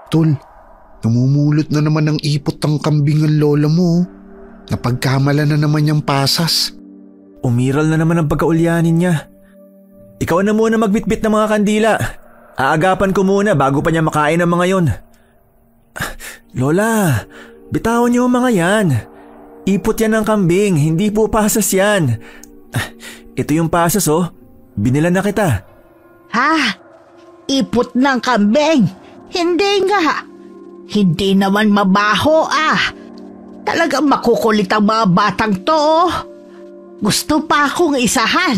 Tol, namumulot na naman ng ipot ang kambing ang lola mo. Napagkamala na naman yung pasas. Umiral na naman ang pagkaulyanin niya. Ikaw na muna magbitbit ng mga kandila. Aagapan ko muna bago pa niya makain ang mga yon. Lola, bitawan niyo ang mga yan. Ipot yan ng kambing, hindi po pasas yan. Ito yung pasas oh, binilan na kita. Ha? Ipot ng kambing? Hindi nga. Hindi naman mabaho Talagang makukulit ang mga batang to. Gusto pa akong isahan.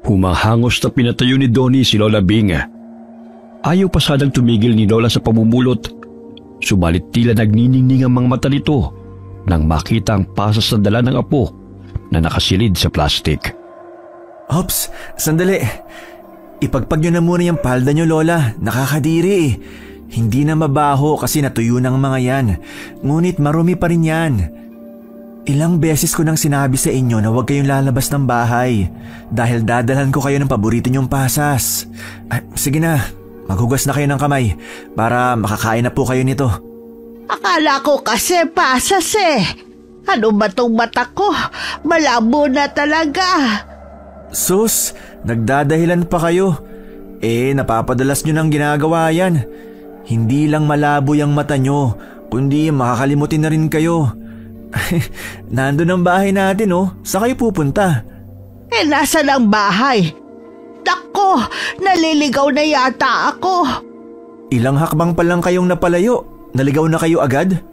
Humahangos na pinatayo ni Donnie si Lola Bing. Ayaw pa sanang tumigil ni Lola sa pamumulot. Subalit tila nagniningning ang mga mata nito nang makita ang pasas na dala ng apo na nakasilid sa plastik. Ops, sandali. Ipagpag nyo na muna yung palda nyo, Lola. Nakakadiri. Hindi na mabaho kasi natuyo ng mga yan. Ngunit marumi pa rin yan. Ilang beses ko nang sinabi sa inyo na huwag kayong lalabas ng bahay dahil dadalhan ko kayo ng paborito nyong pasas. Sige na, maghugas na kayo ng kamay para makakain na po kayo nito. Akala ko kasi pasas Ano ba tong mata ko? Malabo na talaga. Sus, nagdadahilan pa kayo. Napapadalas nyo nang ginagawa yan. Hindi lang malabo yung mata nyo, kundi makakalimutin na rin kayo. Nandun ang bahay natin Saan kayo pupunta? Nasaan ang bahay? Dako, naliligaw na yata ako. Ilang hakbang pa lang kayong napalayo. Naligaw na kayo agad?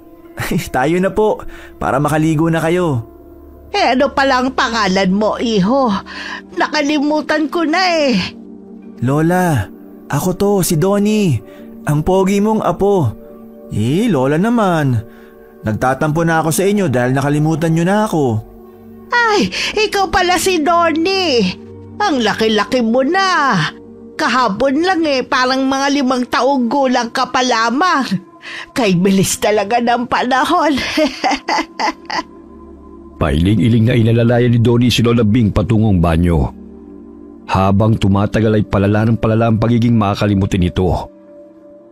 Tayo na po, para makaligo na kayo. Ano palang pangalan mo, iho? Nakalimutan ko na Lola, ako to, si Donnie. Ang pogi mong apo. Lola naman. Nagtatampo na ako sa inyo dahil nakalimutan nyo na ako. Ay, ikaw pala si Donnie. Ang laki-laki mo na. Kahapon lang parang mga 5 taong gulang ka pa lamang. Kay bilis talaga ng panahon. Pailing-iling na inalalayan ni Donnie si Lola Bing patungong banyo. Habang tumatagal ay palala ang pagiging makakalimutin nito.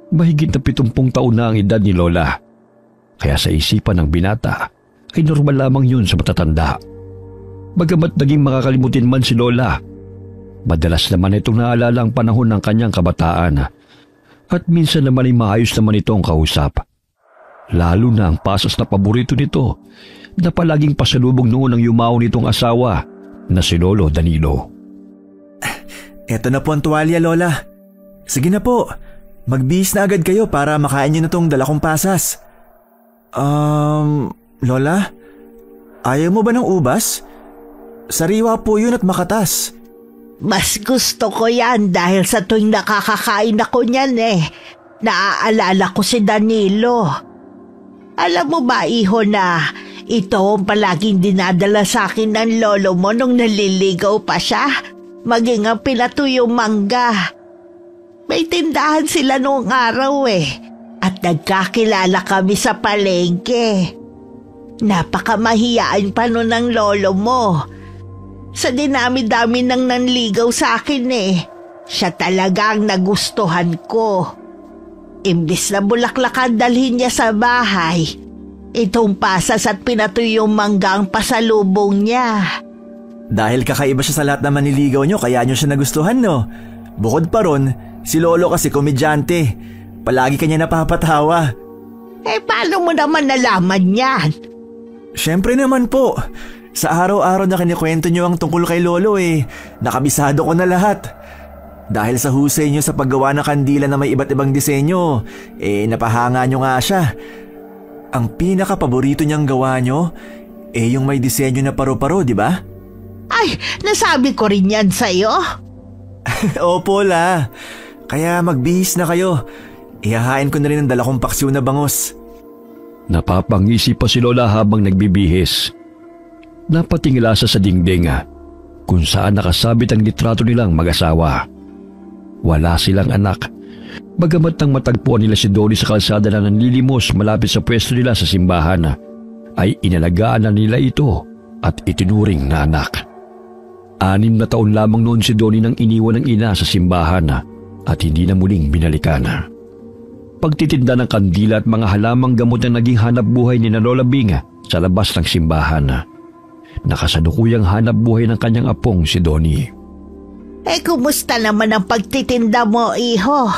Mahigit na 70 taon na ang edad ni Lola. Kaya sa isipan ng binata ay normal lamang yun sa matatanda. Bagamat naging makakalimutin man si Lola, madalas naman itong naalala ang panahon ng kanyang kabataan at minsan naman ay maayos naman itong kausap. Lalo na ang pasas na paborito nito na palaging pasalubong noon ang yumaon nitong asawa na si Lolo Danilo. Eto na po ang tuwalya, Lola. Sige na po, magbihis na agad kayo para makain nyo na tong dala kong pasas. Lola? Ayaw mo ba ng ubas? Sariwa po yun at makatas. Mas gusto ko yan dahil sa tuwing nakakakain ako niyan naaalala ko si Danilo. Alam mo ba, iho, na ito ang palaging dinadala sa akin ng lolo mo nung naliligaw pa siya? Maging ang pinatuyong mangga. May tindahan sila noong araw at nagkakilala kami sa palengke. Napakamahiyaan pa nun ng lolo mo. Sa dinami-dami nang nanligaw sa akin siya talagang nagustuhan ko. Imbis na bulaklakan dalhin niya sa bahay, itong pasas at pinatuyong mangga ang pasalubong niya. Dahil kakaiba siya sa lahat na maniligaw nyo kaya nyo siya nagustuhan, no? Bukod pa ron, si Lolo kasi komedyante. Palagi kanya napapatawa. Paano mo naman nalaman yan? Siyempre naman po. Sa araw-araw na kinikwento nyo ang tungkol kay Lolo nakabisado ko na lahat. Dahil sa husay nyo sa paggawa ng kandila na may iba't ibang disenyo, napahanga nyo nga siya. Ang pinaka-paborito niyang gawa nyo, yung may disenyo na paro-paro, di ba? Ay, nasabi ko rin yan sa'yo. Opo, La. Kaya magbihis na kayo. Ihahain ko na rin ang dala kong paksiw na bangos. Napapangisi pa si Lola habang nagbibihis. Napatingala sa dingding kung saan nakasabit ang litrato nilang mag-asawa. Wala silang anak. Bagamat nang matagpuan nila si Donnie sa kalsada na nanlilimos malapit sa pwesto nila sa simbahan, ay inalagaan na nila ito at itinuring na anak. 6 na taon lamang noon si Donnie nang iniwan ng ina sa simbahan at hindi na muling binalikan. pagtitinda ng kandila at mga halamang gamot na naging hanap buhay ni Lola Bing sa labas ng simbahan. Nakasalukuyang hanap buhay ng kanyang apong si Donnie. Kumusta naman ang pagtitinda mo, iho?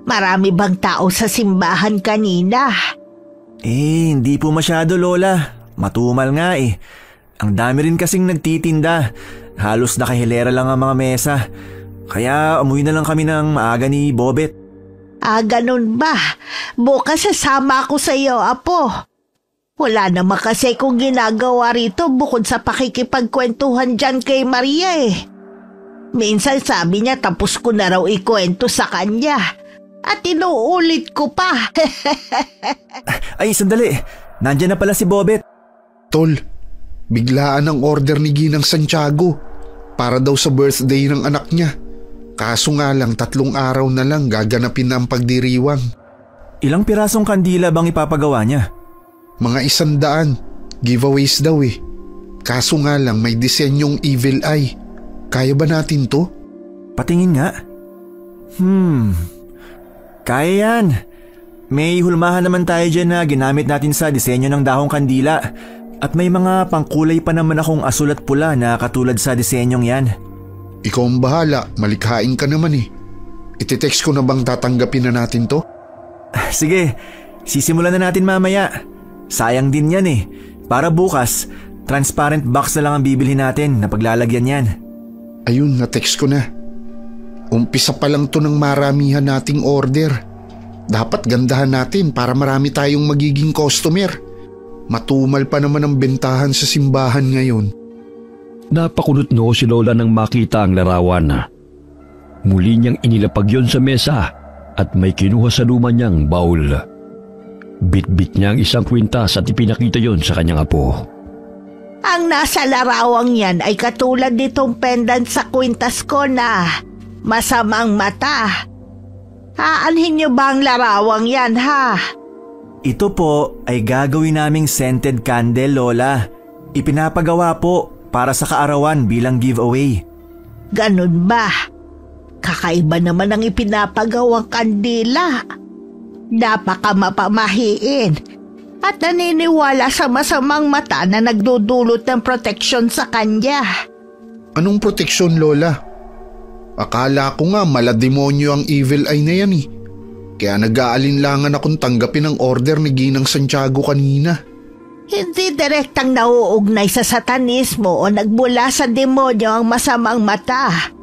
Marami bang tao sa simbahan kanina? Hindi po masyado, Lola. Matumal nga eh. Ang dami rin kasing nagtitinda. Halos nakahilera lang ang mga mesa. Kaya umuwi na lang kami ng maaga ni Bobet. Ganun ba? Bukas sasama ako sa iyo, apo. Wala naman kasi kung ginagawa rito bukod sa pakikipagkwentuhan dyan kay Maria eh. Minsan sabi niya tapos ko na raw ikwento sa kanya. At inuulit ko pa. Ay, sandali. Nandiyan na pala si Bobet. Tol, biglaan ang order ni Ginang Santiago para daw sa birthday ng anak niya. Kaso nga lang 3 araw na lang gaganapin na ang pagdiriwang. Ilang pirasong kandila bang ipapagawa niya? Mga 100. Giveaways daw eh. Kaso nga lang may disenyong evil eye. Kaya ba natin to? Patingin nga. Kaya yan. May hulmahan naman tayo dyan na ginamit natin sa disenyo ng dahong kandila. At may mga pangkulay pa naman akong asul at pula na katulad sa disenyong yan. Ikaw ang bahala, malikhain ka naman eh. Iti-text ko na bang tatanggapin na natin to? Sige, sisimulan na natin mamaya. Sayang din yan eh. Para bukas, transparent box na lang ang bibili natin na paglalagyan yan. Ayun, na-text ko na. Umpisa pa lang to ng maramihan nating order. Dapat gandahan natin para marami tayong magiging customer. Matumal pa naman ang bentahan sa simbahan ngayon. Napakunot noo si Lola nang makita ang larawan. Muli niyang inilapag yon sa mesa at may kinuha sa luma niyang baul. Bit-bit niya ang isang kwintas at ipinakita yon sa kanyang apo. Ang nasa larawang yan ay katulad nitong pendant sa kwintas ko na masamang mata. Aanhin niyo ba ang larawang yan, ha? Ito po ay gagawin naming scented candle, Lola. Ipinapagawa po para sa kaarawan bilang giveaway. Ganun ba? Kakaiba naman ang ipinapagawang kandila. Napaka mapamahiin at naniniwala sa masamang mata na nagdudulot ng proteksyon sa kanya. Anong proteksyon, Lola? Akala ko nga malademonyo ang evil eye na yan eh. Kaya nag-aalinlangan akong tanggapin ang order ni Ginang Santiago kanina. Hindi direktang nauugnay sa satanismo o nagmula sa demonyo ang masamang mata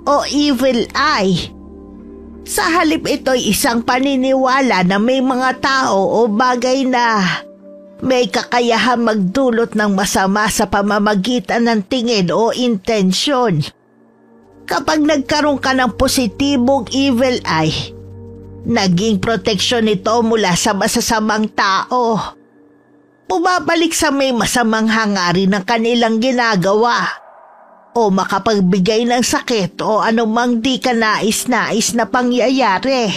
o evil eye. Sa halip ito'y isang paniniwala na may mga tao o bagay na may kakayahan magdulot ng masama sa pamamagitan ng tingin o intensyon. Kapag nagkaroon ka ng positibong evil eye, naging proteksyon ito mula sa masasamang tao. Bumabalik sa may masamang hangarin ng kanilang ginagawa o makapagbigay ng sakit o anumang di ka nais-nais na pangyayari.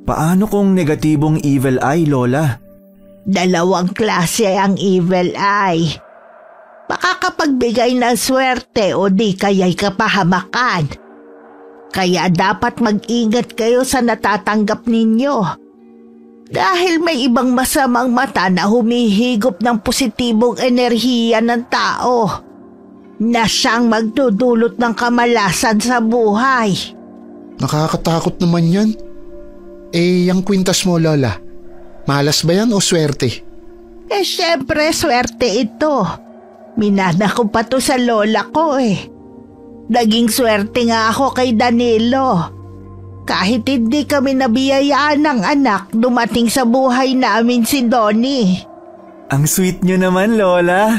Paano kung negatibong evil eye, Lola? 2 klase ang evil eye. Makakapagbigay ng swerte o di kaya'y kapahamakan. Kaya dapat mag-ingat kayo sa natatanggap ninyo. Dahil may ibang masamang mata na humihigop ng positibong enerhiya ng tao na siyang magdudulot ng kamalasan sa buhay. Nakakatakot naman yan. Yung kwintas mo, Lola, malas ba yan o swerte? Syempre swerte ito. Minana ko pa to sa lola ko eh. Naging swerte nga ako kay Danilo. Kahit hindi kami nabiyayaan ng anak, dumating sa buhay namin si Donnie. Ang sweet nyo naman, Lola.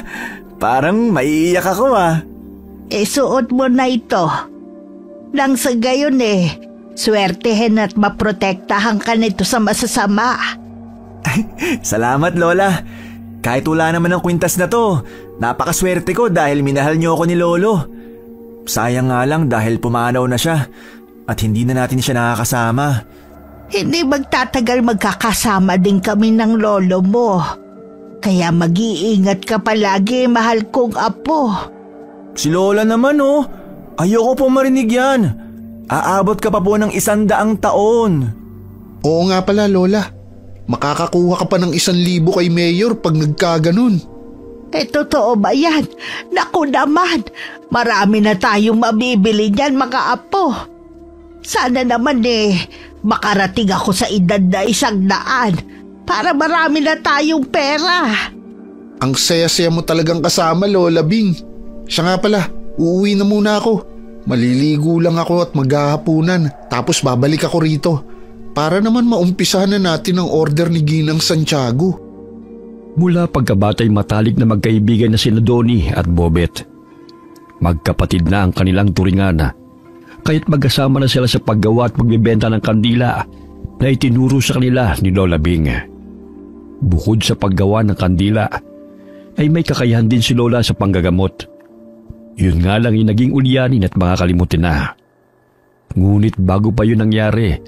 Parang maiiyak ako ah. Suot mo na ito. Nang sa gayon swertehin at maprotektahan ka nito sa masasama. Salamat, Lola. Kahit wala naman ang kwintas na to, napakaswerte ko dahil minahal niyo ako ni Lolo. Sayang nga lang dahil pumanaw na siya at hindi na natin siya nakakasama. Hindi magtatagal magkakasama din kami ng lolo mo. Kaya mag-iingat ka palagi, mahal kong apo. Si Lola naman ayoko po marinig yan. Aabot ka pa po ng 100 taon. Oo nga pala, Lola. Makakakuha ka pa ng 1,000 kay Mayor pag nagkaganon. Totoo ba yan? Naku naman, marami na tayong mabibili niyan mga apo. Sana naman makarating ako sa edad na 100 para marami na tayong pera. Ang saya-saya mo talagang kasama, Lola Bing. Siya nga pala, uuwi na muna ako. Maliligo lang ako at maghahapunan, tapos babalik ako rito. Para naman maumpisahan na natin ang order ni Ginang Santiago. Mula pagkabatay matalik na magkaibigan na sina Donnie at Bobet. Magkapatid na ang kanilang turingan. Kaya't magkasama na sila sa paggawa at pagbibenta ng kandila na itinuro sa kanila ni Lola Bing. Bukod sa paggawa ng kandila, ay may kakayahan din si Lola sa panggagamot. Yun nga lang yung naging ulyanin at makakalimutin na. Ngunit bago pa yun nangyari,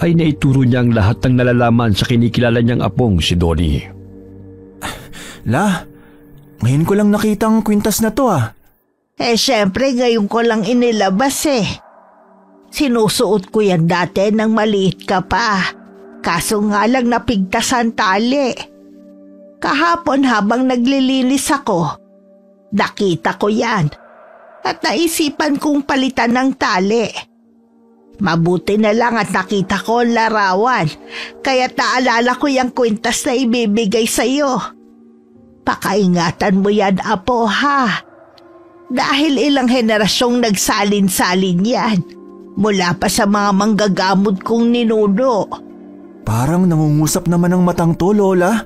ay naituro niya ang lahat ng nalalaman sa kinikilala niyang apong si Donnie. La, ngayon ko lang nakita ang kwintas na to Syempre ngayon ko lang inilabas Sinusuot ko yan dati nang maliit ka pa. Kaso nga lang napigtasan tali. Kahapon habang naglilinis ako, nakita ko yan at naisipan kong palitan ng tali. Mabuti na lang at nakita ko ang larawan, kaya't naalala ko yung kwintas na ibibigay sa'yo. Pakaingatan mo yan, apo, ha? Dahil ilang henerasyong nagsalin-salin yan, mula pa sa mga manggagamot kong ninuno. Parang nangungusap naman ang matang to, Lola.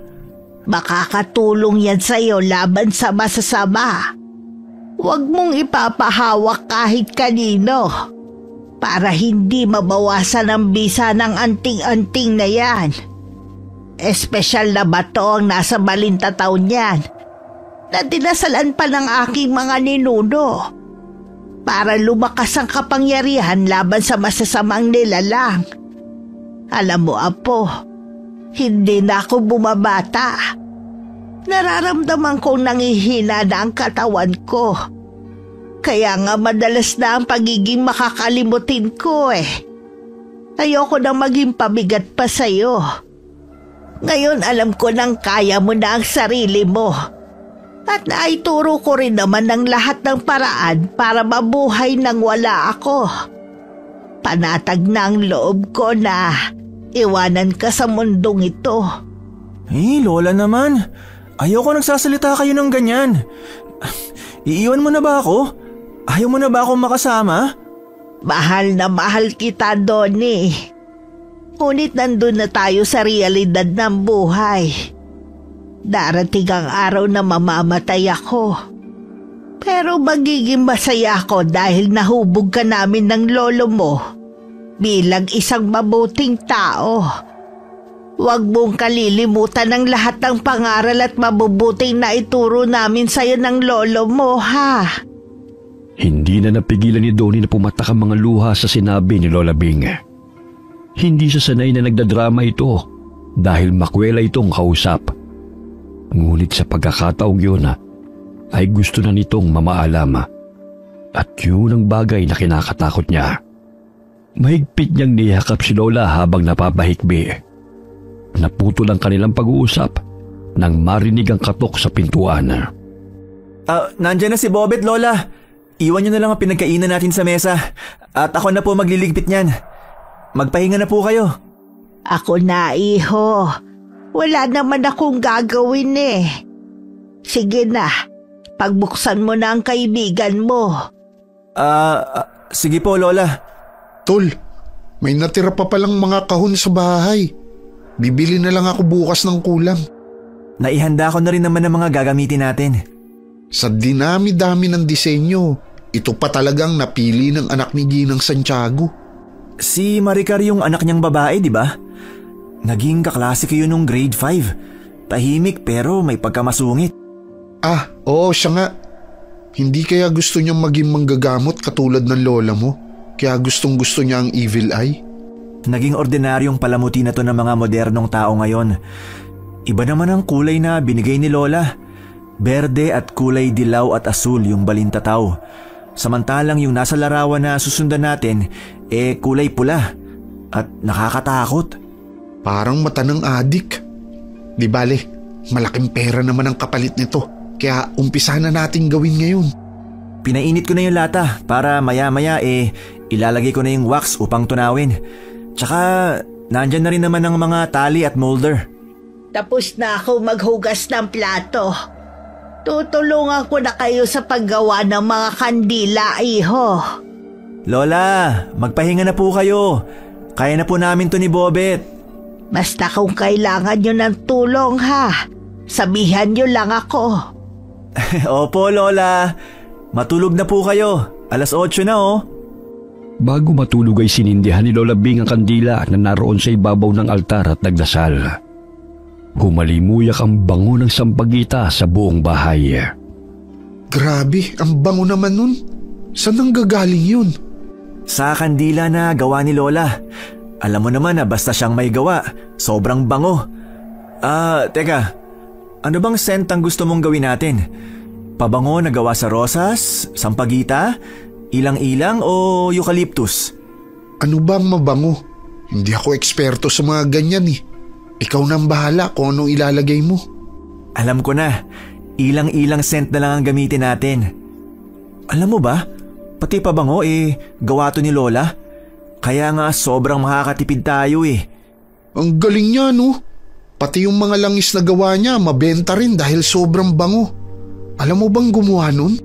Makakatulong yan sa'yo laban sa masasama. Huwag mong ipapahawak kahit kanino, para hindi mabawasan ang bisa ng anting-anting na yan. Espesyal na bato ang nasa balintataw niyan, na dinasalan pa ng aking mga ninuno, para lumakas ang kapangyarihan laban sa masasamang nilalang. Alam mo, apo, hindi na ako bumabata. Nararamdaman kong nangihina na ang katawan ko. Kaya nga madalas na ang pagiging makakalimutin ko Ayoko na maging pabigat pa sa'yo. Ngayon alam ko nang kaya mo na ang sarili mo. At naituro ko rin naman ng lahat ng paraan para mabuhay nang wala ako. Panatag na ang loob ko na iwanan ka sa mundong ito. Lola naman. Ayoko nagsasalita kayo ng ganyan. Iiwan mo na ba ako? Ayaw mo na ba akong makasama? Mahal na mahal kita, Donnie. Ngunit nandun na tayo sa realidad ng buhay. Darating ang araw na mamamatay ako. Pero magiging masaya ako dahil nahubog ka namin ng lolo mo bilang isang mabuting tao. Huwag mong kalilimutan ang lahat ng pangaral at mabubuting na ituro namin sa'yo ng lolo mo, ha? Hindi na napigilan ni Donnie na pumatak ang mga luha sa sinabi ni Lola Bing. Hindi siya sanay na nagdadrama ito dahil makwela itong kausap. Ngunit sa pagkakataong yun ay gusto na nitong mamaalam. At yun ang bagay na kinakatakot niya. Mahigpit niyang niyakap si Lola habang napapahikbi. Naputol ang kanilang pag-uusap nang marinig ang katok sa pintuan. Nandyan na si Bobet, Lola. Iwan niyo na lang ang pinagkainan natin sa mesa at ako na po magliligpit niyan. Magpahinga na po kayo. Ako na, iho. Wala naman akong gagawin Sige na, pagbuksan mo na ang kaibigan mo. Sige po, Lola. Tol, may natira pa palang mga kahon sa bahay. Bibili na lang ako bukas ng kulang. Naihanda ko na rin naman ang mga gagamitin natin. Sa dinami-dami ng disenyo, ito pa talagang napili ng anak ni Ginang Santiago. Si Maricar yung anak niyang babae, di ba? Naging kaklase kayo nung grade 5. Tahimik pero may pagkamasungit. Oo, siya nga. Hindi kaya gusto niyang maging manggagamot katulad ng lola mo? Kaya gustong-gusto niya ang evil eye? Naging ordinaryong palamuti na to ng mga modernong tao ngayon. Iba naman ang kulay na binigay ni Lola. Berde at kulay dilaw at asul yung balintataw. Samantalang yung nasa larawan na susundan natin, kulay pula at nakakatakot. Parang mata ng adik. Di bale, malaking pera naman ang kapalit nito. Kaya umpisa na natin gawin ngayon. Pinainit ko na yung lata para maya-maya ilalagay ko na yung wax upang tunawin. Tsaka nandyan na rin naman ang mga tali at molder. Tapos na ako maghugas ng plato. Tutulungan ko na kayo sa paggawa ng mga kandila, iho. Lola, magpahinga na po kayo. Kaya na po namin to ni Bobet. Basta kung kailangan nyo ng tulong ha, sabihan nyo lang ako. Opo, Lola. Matulog na po kayo. 8:00 na oh. Bago matulog ay sinindihan ni Lola Bing ang kandila na naroon sa ibabaw ng altar at nagdasal. Humalimuyak ang bango ng sampagita sa buong bahay. Grabe, ang bango naman nun. Saan nanggagaling yun? Sa kandila na gawa ni Lola. Alam mo naman na basta siyang may gawa, sobrang bango. Teka. Ano bang scent ang gusto mong gawin natin? Pabango na gawa sa rosas, sampagita, ilang-ilang o eucalyptus? Ano bang mabango? Hindi ako eksperto sa mga ganyan eh. Ikaw na ang bahala kung anong ilalagay mo. Alam ko na, ilang-ilang scent na lang ang gamitin natin. Alam mo ba, pati pabango gawa to ni Lola. Kaya nga sobrang makakatipid tayo eh. Ang galing niya no? Pati yung mga langis na gawa niya mabenta rin dahil sobrang bango. Alam mo bang gumawa nun?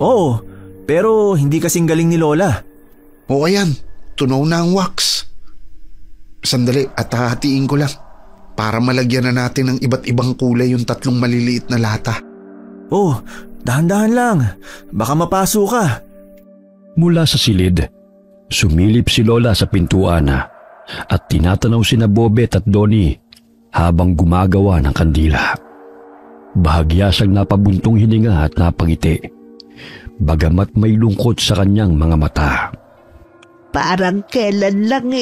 Oo, pero hindi kasing galing ni Lola. O ayan, tunaw na ang wax. Sandali at hahatiin ko lang para malagyan na natin ng iba't ibang kulay yung 3 maliliit na lata. Oh, dahan-dahan lang. Baka mapaso ka. Mula sa silid, sumilip si Lola sa pintuan at tinatanaw sina Bobet at Donnie habang gumagawa ng kandila. Bahagya siyang napabuntong hininga at napangiti, bagamat may lungkot sa kanyang mga mata. Parang kailan lang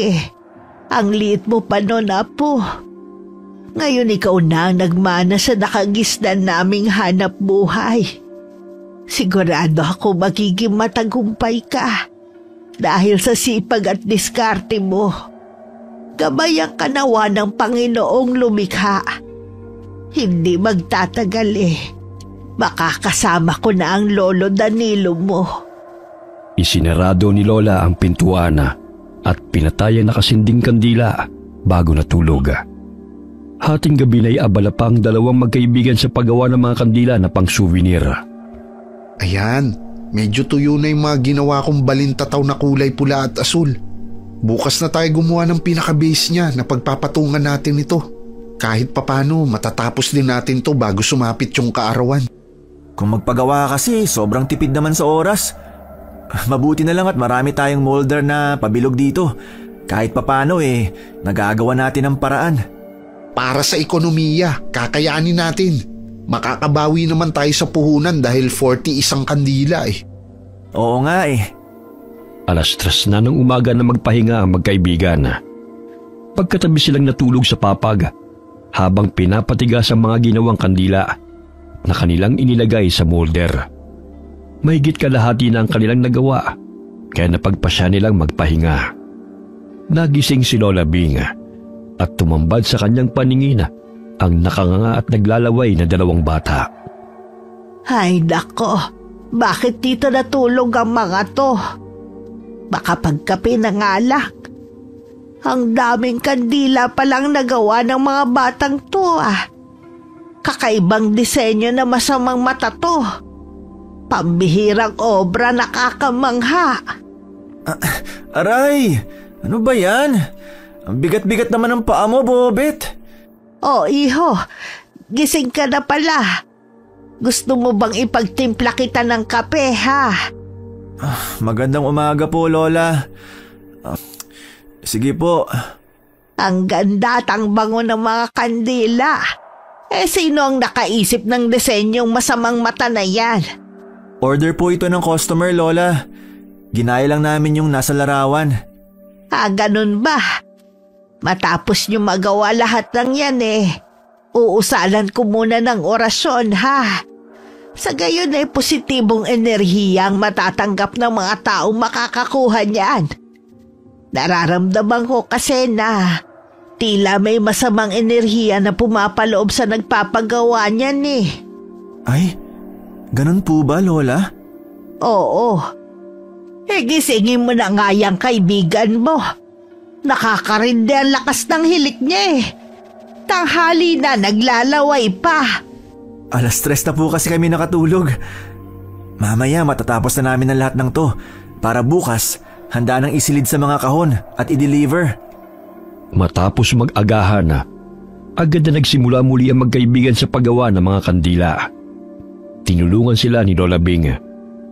Ang liit mo pa noon, Apo. Ngayon ikaw na ang nagmana sa nakagisnan naming hanap buhay. Sigurado ako magiging matagumpay ka dahil sa sipag at diskarte mo. Gabay ang kanawa ng Panginoong lumikha. Hindi magtatagal makakasama ko na ang lolo Danilo mo. Isinarado ni Lola ang pintuan at pinatay ang nakasinding kandila bago natulog. Hating gabi na'y abala pa ang 2 magkaibigan sa paggawa ng mga kandila na pang-souvenir. Ayan, medyo tuyo na yung mga ginawa kong balintataw na kulay pula at asul. Bukas na tayo gumawa ng pinaka-base niya na pagpapatungan natin ito. Kahit papano, matatapos din natin to bago sumapit yung kaarawan. Kung magpagawa kasi, sobrang tipid naman sa oras. Mabuti na lang at marami tayong molder na pabilog dito. Kahit papano nagagawa natin ang paraan. Para sa ekonomiya, kakayanin natin. Makakabawi naman tayo sa puhunan dahil 40 isang kandila Oo nga 3:00 na ng umaga na magpahinga ang magkaibigan. Pagkatabi silang natulog sa papag habang pinapatigas ang mga ginawang kandila na kanilang inilagay sa molder. Mahigit kalahati na ang kanilang nagawa kaya napagpasya nilang magpahinga. Nagising si Lola Bing at tumambad sa kanyang paningin ang nakanganga at naglalaway na 2 bata. Ay nako, bakit dito natulog ang mga to? Baka pagkape ng alak. Ang daming kandila palang nagawa ng mga batang to Kakaibang disenyo na masamang mata to. Pambihirang obra, nakakamangha. Aray! Ano ba yan? Ang bigat-bigat naman ang paa mo, Bobet. Oh, iho. Gising ka na pala. Gusto mo bang ipagtimpla kita ng kape, ha? Magandang umaga po, Lola. Sige po. Ang ganda at ang bango ng mga kandila. Sino ang nakaisip ng disenyong masamang mata na yan? Order po ito ng customer, Lola. Ginaya lang namin yung nasa larawan. Ganun ba? Matapos nyo magawa lahat ng yan uusalan ko muna ng orasyon, ha? Sa gayon positibong enerhiya ang matatanggap ng mga taong makakakuha niyan. Nararamdaman ko kasi na Tila may masamang enerhiya na pumapaloob sa nagpapagawa niyan eh. Ay, ganun po ba, Lola? Oo. Gisingin mo na nga yung kaibigan mo. Nakakarindi ang lakas ng hilik niya eh. Tanghali na, naglalaway pa. 3:00 na po kasi kami nakatulog. Mamaya matatapos na namin ang lahat ng to para bukas handa nang isilid sa mga kahon at i-deliver. Matapos mag-agahan, agad na nagsimula muli ang magkaibigan sa paggawa ng mga kandila. Tinulungan sila ni Lola Bing,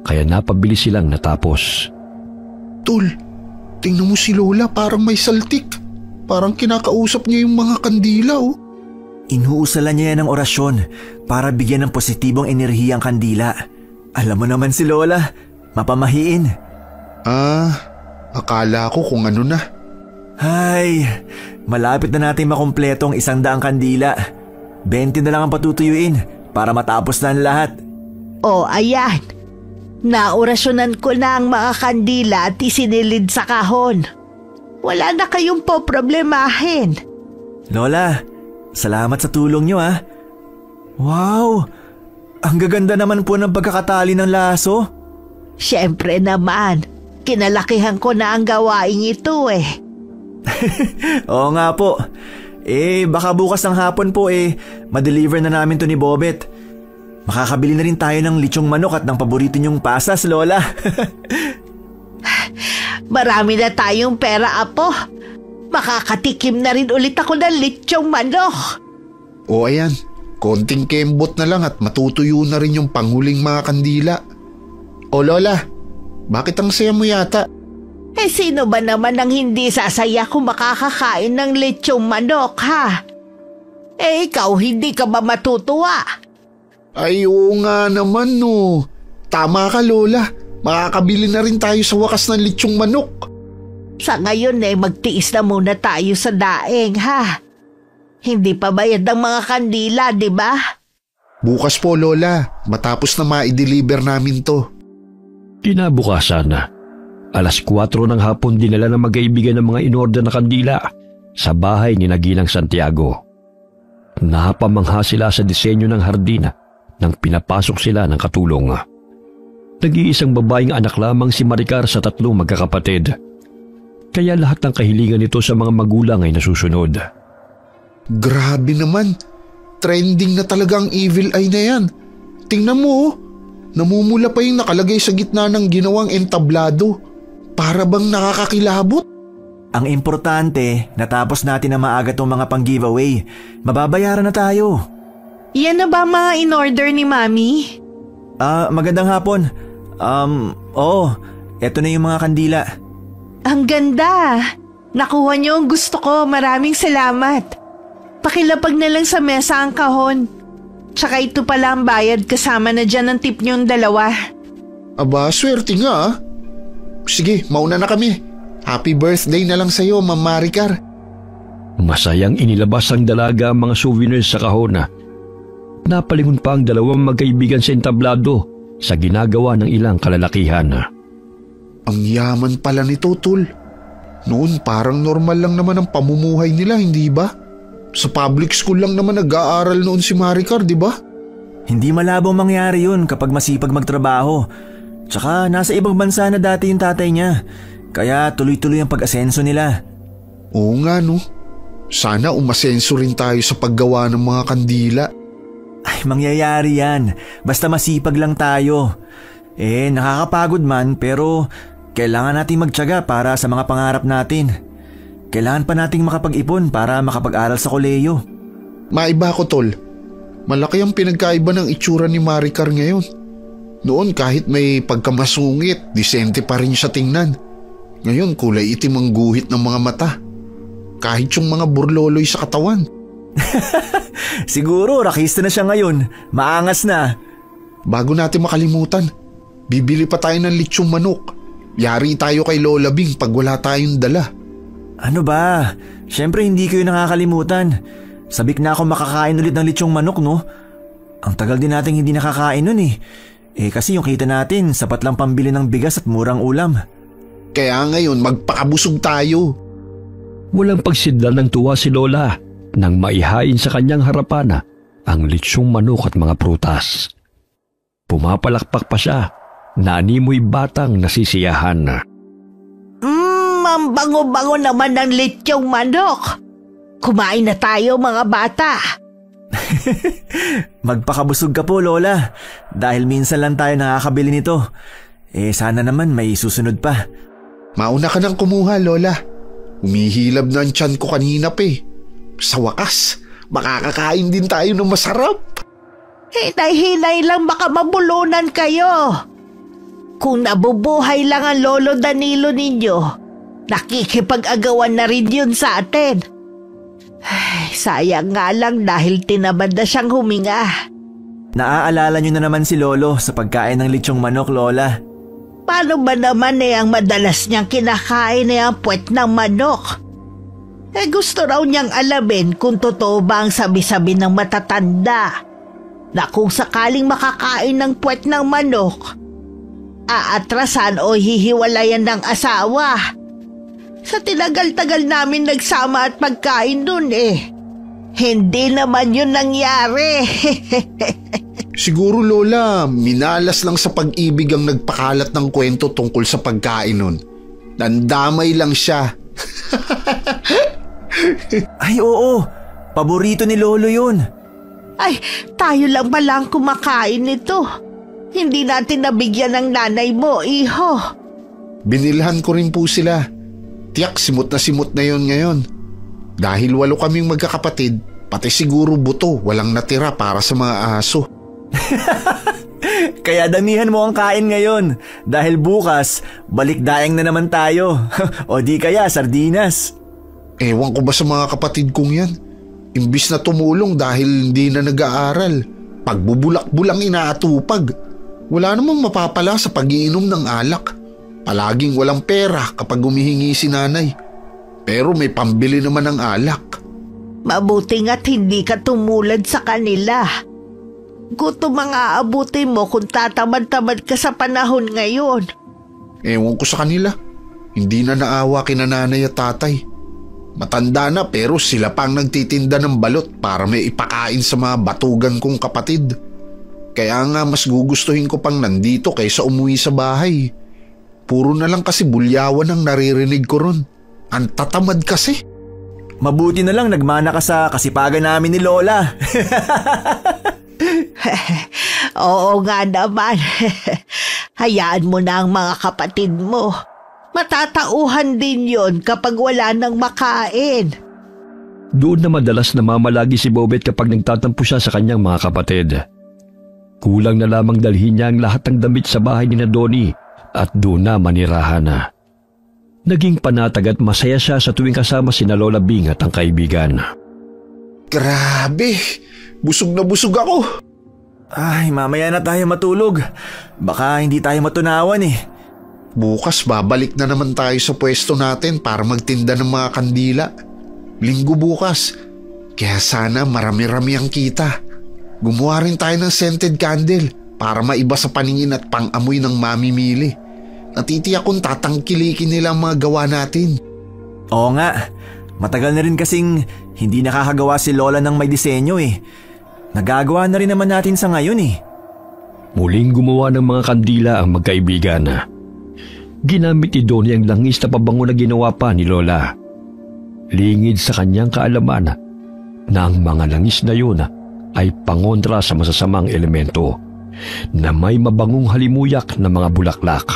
kaya napabilis silang natapos. Tol, tingnan mo si Lola, parang may saltik. Parang kinakausap niya yung mga kandila oh. Inuusalan niya yan ng orasyon para bigyan ng positibong enerhiya ang kandila. Alam mo naman si Lola, mapamahiin. Akala ko kung ano na. Ay, malapit na natin makumpleto ang 100 kandila. 20 na lang ang patutuyuin para matapos na ang lahat. Ayan. Naorasyonan ko na ang mga kandila at isinilid sa kahon. Wala na kayong poproblemahin. Lola, salamat sa tulong niyo ah. Wow, ang gaganda naman po ng pagkakatali ng laso. Siyempre naman, kinalakihan ko na ang gawaing ito eh. Oo nga po. Baka bukas ng hapon po ma-deliver na namin to ni Bobet. Makakabili na rin tayo ng lechong manok at ng paborito niyong pasas, Lola. Marami na tayong pera, Apo. Makakatikim na rin ulit ako ng lechong manok. Ayan. Konting kembot na lang at matutuyo na rin yung panghuling mga kandila. Lola, bakit ang saya mo yata? Sino ba naman ang hindi sasaya kung makakakain ng lechong manok, ha? Ikaw, hindi ka ba matutuwa? Ay, oo nga naman no. Tama ka, Lola. Makakabili na rin tayo sa wakas ng lechong manok. Sa ngayon magtiis na muna tayo sa daing, ha? Hindi pa bayad ang mga kandila, di ba? Bukas po, Lola. Matapos na ma-deliver namin to. Kinabukasan, 4:00 ng hapon dinala ng magkaibigan ng mga inorder na kandila sa bahay ni Naginang Santiago. Napamangha sila sa disenyo ng hardin nang pinapasok sila ng katulong. Nag-iisang babaeng anak lamang si Maricar sa 3 magkakapatid. Kaya lahat ng kahilingan nito sa mga magulang ay nasusunod. Grabe naman. Trending na talaga ang evil eye na yan. Tingnan mo, namumula pa yung nakalagay sa gitna ng ginawang entablado. Para bang nakakakilabot? Ang importante, natapos natin na maaga tong mga pang-giveaway. Mababayaran na tayo. Yan na ba mga in-order ni Mami? Magandang hapon. Eto na yung mga kandila. Ang ganda. Nakuha niyo ang gusto ko. Maraming salamat. Pakilapag na lang sa mesa ang kahon. Tsaka ito pala ang bayad kasama na dyan ang tip niyong 2. Aba, swerte nga ah. Sige, mauna na kami. Happy birthday na lang sa'yo, Ma'am Maricar. Masayang inilabas ang dalaga ang mga souvenirs sa kahon. Napalingon pa ang 2 magkaibigan sa entablado sa ginagawa ng ilang kalalakihan. Ang yaman pala nito, Tol. Noon parang normal lang naman ang pamumuhay nila, hindi ba? Sa public school lang naman nag-aaral noon si Maricar, di ba? Hindi malabong mangyari yun kapag masipag magtrabaho. Tsaka nasa ibang bansa na dati yung tatay niya. Kaya tuloy-tuloy ang pag-asenso nila. Oo nga no. Sana umasenso rin tayo sa paggawa ng mga kandila. Ay, mangyayari yan. Basta masipag lang tayo. Nakakapagod man pero kailangan nating magtiyaga para sa mga pangarap natin. Kailangan pa nating makapag-ipon para makapag-aral sa kolehiyo. Maiba ko, Tol. Malaki ang pinagkaiba ng itsura ni Maricar ngayon. Noon kahit may pagkamasungit, disente pa rin siya tingnan. Ngayon kulay itim ang guhit ng mga mata. Kahit yung mga burloloy sa katawan. Siguro rakista na siya ngayon. Maangas na. Bago natin makalimutan, bibili pa tayo ng lechong manok. Yari tayo kay Lola Bing pag wala tayong dala. Ano ba? Siyempre hindi ko yun nakakalimutan. Sabik na ako makakain ulit ng lechong manok, no? Ang tagal din nating hindi nakakain nun eh. Kasi yung kita natin, sapat lang pambili ng bigas at murang ulam. Kaya ngayon magpakabusog tayo. Walang pagsidlan ng tuwa si Lola nang maihain sa kanyang harapan ang litsyong manok at mga prutas. Pumapalakpak pa siya na animoy batang nasisiyahan. Ang bango-bango naman ng litsyong manok. Kumain na tayo mga bata. Magpakabusog ka po, Lola. Dahil minsan lang tayo nakakabili nito. Sana naman may susunod pa. Mauna ka nang kumuha, Lola. Humihilab na ang tiyan ko kanina pa eh. Sa wakas, makakakain din tayo ng masarap. Hinay-hinay lang baka mabulunan kayo. Kung nabubuhay lang ang Lolo Danilo ninyo, nakikipag-agawan na rin yun sa atin. Ay, sayang nga lang dahil tinamad na siyang huminga. Naaalala niyo na naman si Lolo sa pagkain ng litsyong manok, Lola. Paano ba naman ang madalas niyang kinakain ang puwet ng manok? Gusto raw niyang alamin kung totoo ba ang sabi-sabi ng matatanda na kung sakaling makakain ng puwet ng manok, aatrasan o hihiwalayan ng asawa. Sa tinagal-tagal namin nagsama at pagkain dun hindi naman yun nangyari. Siguro, Lola, minalas lang sa pag-ibig ang nagpakalat ng kwento tungkol sa pagkain nun. Nandamay lang siya. Ay oo, paborito ni Lolo yun. Ay, tayo lang pala ang kumakain nito. Hindi natin nabigyan ng nanay mo, iho. Binilhan ko rin po sila. Tiyak simot na yun ngayon. Dahil 8 kaming magkakapatid, pati siguro buto walang natira para sa mga aso. Kaya damihan mo ang kain ngayon dahil bukas balik daeng na naman tayo. O di kaya sardinas. Ewan ko ba sa mga kapatid kong yan? Imbis na tumulong dahil hindi na nag-aaral, pagbubulak-bulang inaatupag. Wala namang mapapala sa pag-iinom ng alak. Palaging walang pera kapag humihingi si nanay. Pero may pambili naman ng alak. Mabuti nga't hindi ka tumulad sa kanila. Gutom mga aabutin mo kung tatamad-tamad ka sa panahon ngayon. Ewan ko sa kanila. Hindi na naawa kina nanay at tatay. Matanda na pero sila pang nagtitinda ng balot para may ipakain sa mga batugan kong kapatid. Kaya nga mas gugustuhin ko pang nandito kaysa umuwi sa bahay. Puro na lang kasi bulyawan ang naririnig ko ron. Ang tatamad kasi. Mabuti na lang nagmana ka sa kasipagan namin ni Lola. Oo nga naman. Hayaan mo na ang mga kapatid mo. Matatauhan din yon kapag wala nang makain. Doon na madalas namamalagi si Bobet kapag nagtatampo siya sa kanyang mga kapatid. Kulang na lamang dalhin niya ang lahat ng damit sa bahay ni Donnie at doon na manirahan na. Naging panatag at masaya siya sa tuwing kasama sina Lola Bing at ang kaibigan. Grabe! Busog na busog ako! Ay, mamaya na tayo matulog. Baka hindi tayo matunawan Bukas babalik na naman tayo sa pwesto natin para magtinda ng mga kandila. Linggo bukas. Kaya sana marami-rami ang kita. Gumawa rin tayo ng scented candle para maiba sa paningin at pang-amoy ng mamimili. Natitiyak kong tatangkilikin nila ang mga gawa natin. Oo nga. Matagal na rin kasing hindi nakakagawa si Lola ng may disenyo Nagagawa na rin naman natin sa ngayon Muling gumawa ng mga kandila ang magkaibigan. Ginamit ni Donnie ang langis na pabango na ginawa pa ni Lola. Lingid sa kanyang kaalaman na ang mga langis na yun ay pangontra sa masasamang elemento na may mabangong halimuyak na mga bulaklak.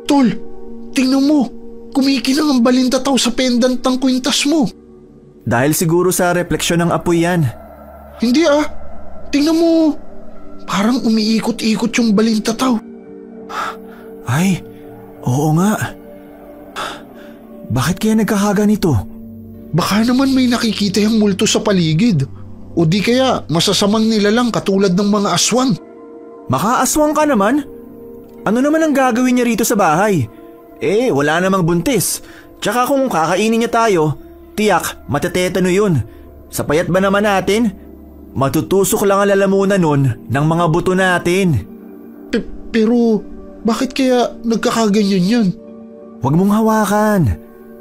Tol, tingnan mo. Kumikinang ang balintataw sa pendant ng kwintas mo. Dahil siguro sa refleksyon ng apoy yan. Hindi Tingnan mo. Parang umiikot-ikot yung balintataw. Ay, oo nga. Bakit kaya nagkakaganito? Baka naman may nakikita yung multo sa paligid. O di kaya masasamang nilalang katulad ng mga aswang. Makaaswang ka naman? Ano naman ang gagawin niya rito sa bahay? Wala namang buntis. Tsaka kung kakainin niya tayo, tiyak matetetano yun. Sa payat ba naman natin? Matutusok lang ang lalamunan nun ng mga buto natin. Pero bakit kaya nagkakaganyan yan? Huwag mong hawakan.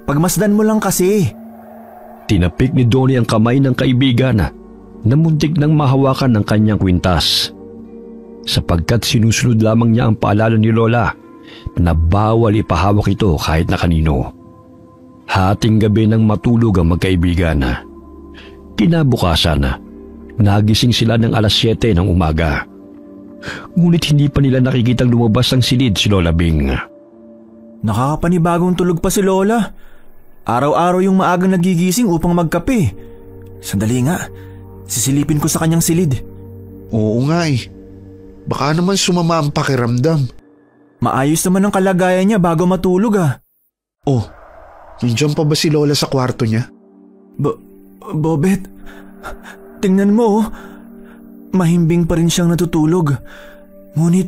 Pagmasdan mo lang kasi. Tinapik ni Donnie ang kamay ng kaibigan na muntik nang mahawakan ng kanyang kwintas. Sapagkat sinusunod lamang niya ang paalala ni Lola na bawal ipahawak ito kahit na kanino. Hating gabi nang matulog ang magkaibigan. Kinabukasan, nagising sila ng 7:00 ng umaga. Ngunit hindi pa nila nakikitang lumabas ang silid si Lola Bing. Nakakapanibagong tulog pa si Lola. Araw-araw yung maagang nagigising upang magkape. Sandali nga, sisilipin ko sa kanyang silid. Oo nga eh. Baka naman sumama ang pakiramdam. Maayos naman ang kalagayan niya bago matulog Oh, nandiyan pa ba si Lola sa kwarto niya? Bobet, tingnan mo oh. Mahimbing pa rin siyang natutulog. Ngunit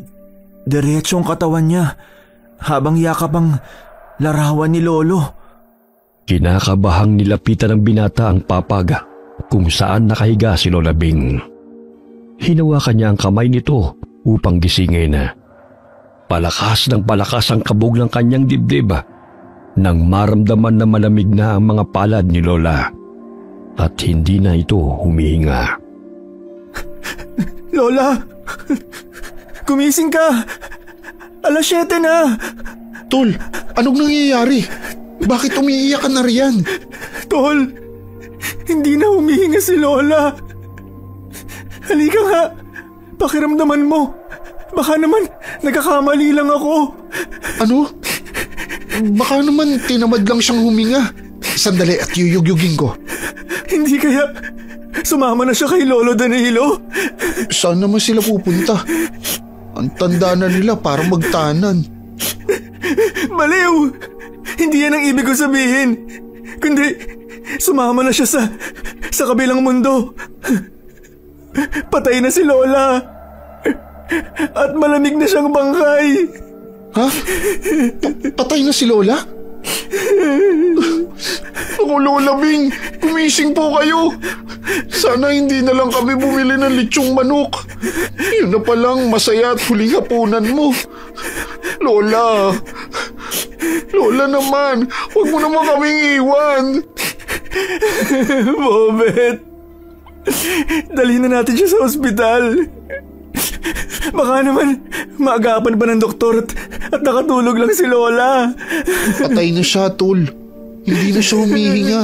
diretso ang katawan niya habang yakap ang larawan ni Lolo. Kinakabahang nilapitan ng binata ang papag kung saan nakahiga si Lola Bing. Hinawakan niya ang kamay nito upang gisingin. Palakas ng palakas ang kabog ng kanyang dibdib nang maramdaman na malamig na ang mga palad ni Lola at hindi na ito humihinga. Lola! Gumising ka! 7:00 na! Tol, anong nangyayari? Bakit umiiyak ka na riyan? Tol, hindi na humihinga si Lola. Halika nga, pakiramdaman mo. Baka naman nagkakamali lang ako. Ano? Baka naman tinamad lang siyang huminga. Sandali at yuyugyugin ko. Hindi kaya sumama na siya kay Lolo Danilo? Saan naman sila pupunta? Ang tanda na nila para magtanan. Baliw! Hindi yan ang ibig ko sabihin. Kundi sumama na siya sa kabilang mundo. Patay na si Lola. At malamig na siyang bangkay. Ha? Patay na si Lola? Ako, Lola Bing, gumising po kayo. Sana hindi na lang kami bumili ng litsyong manok. Yun na palang masaya at huling hapunan mo. Lola naman, huwag mo naman kaming iwan. Bobet, dalhin na natin siya sa ospital. Baka naman maagapan pa ng doktor at nakatulog lang si Lola. Patay na siya, Tol. Hindi na siya humihinga.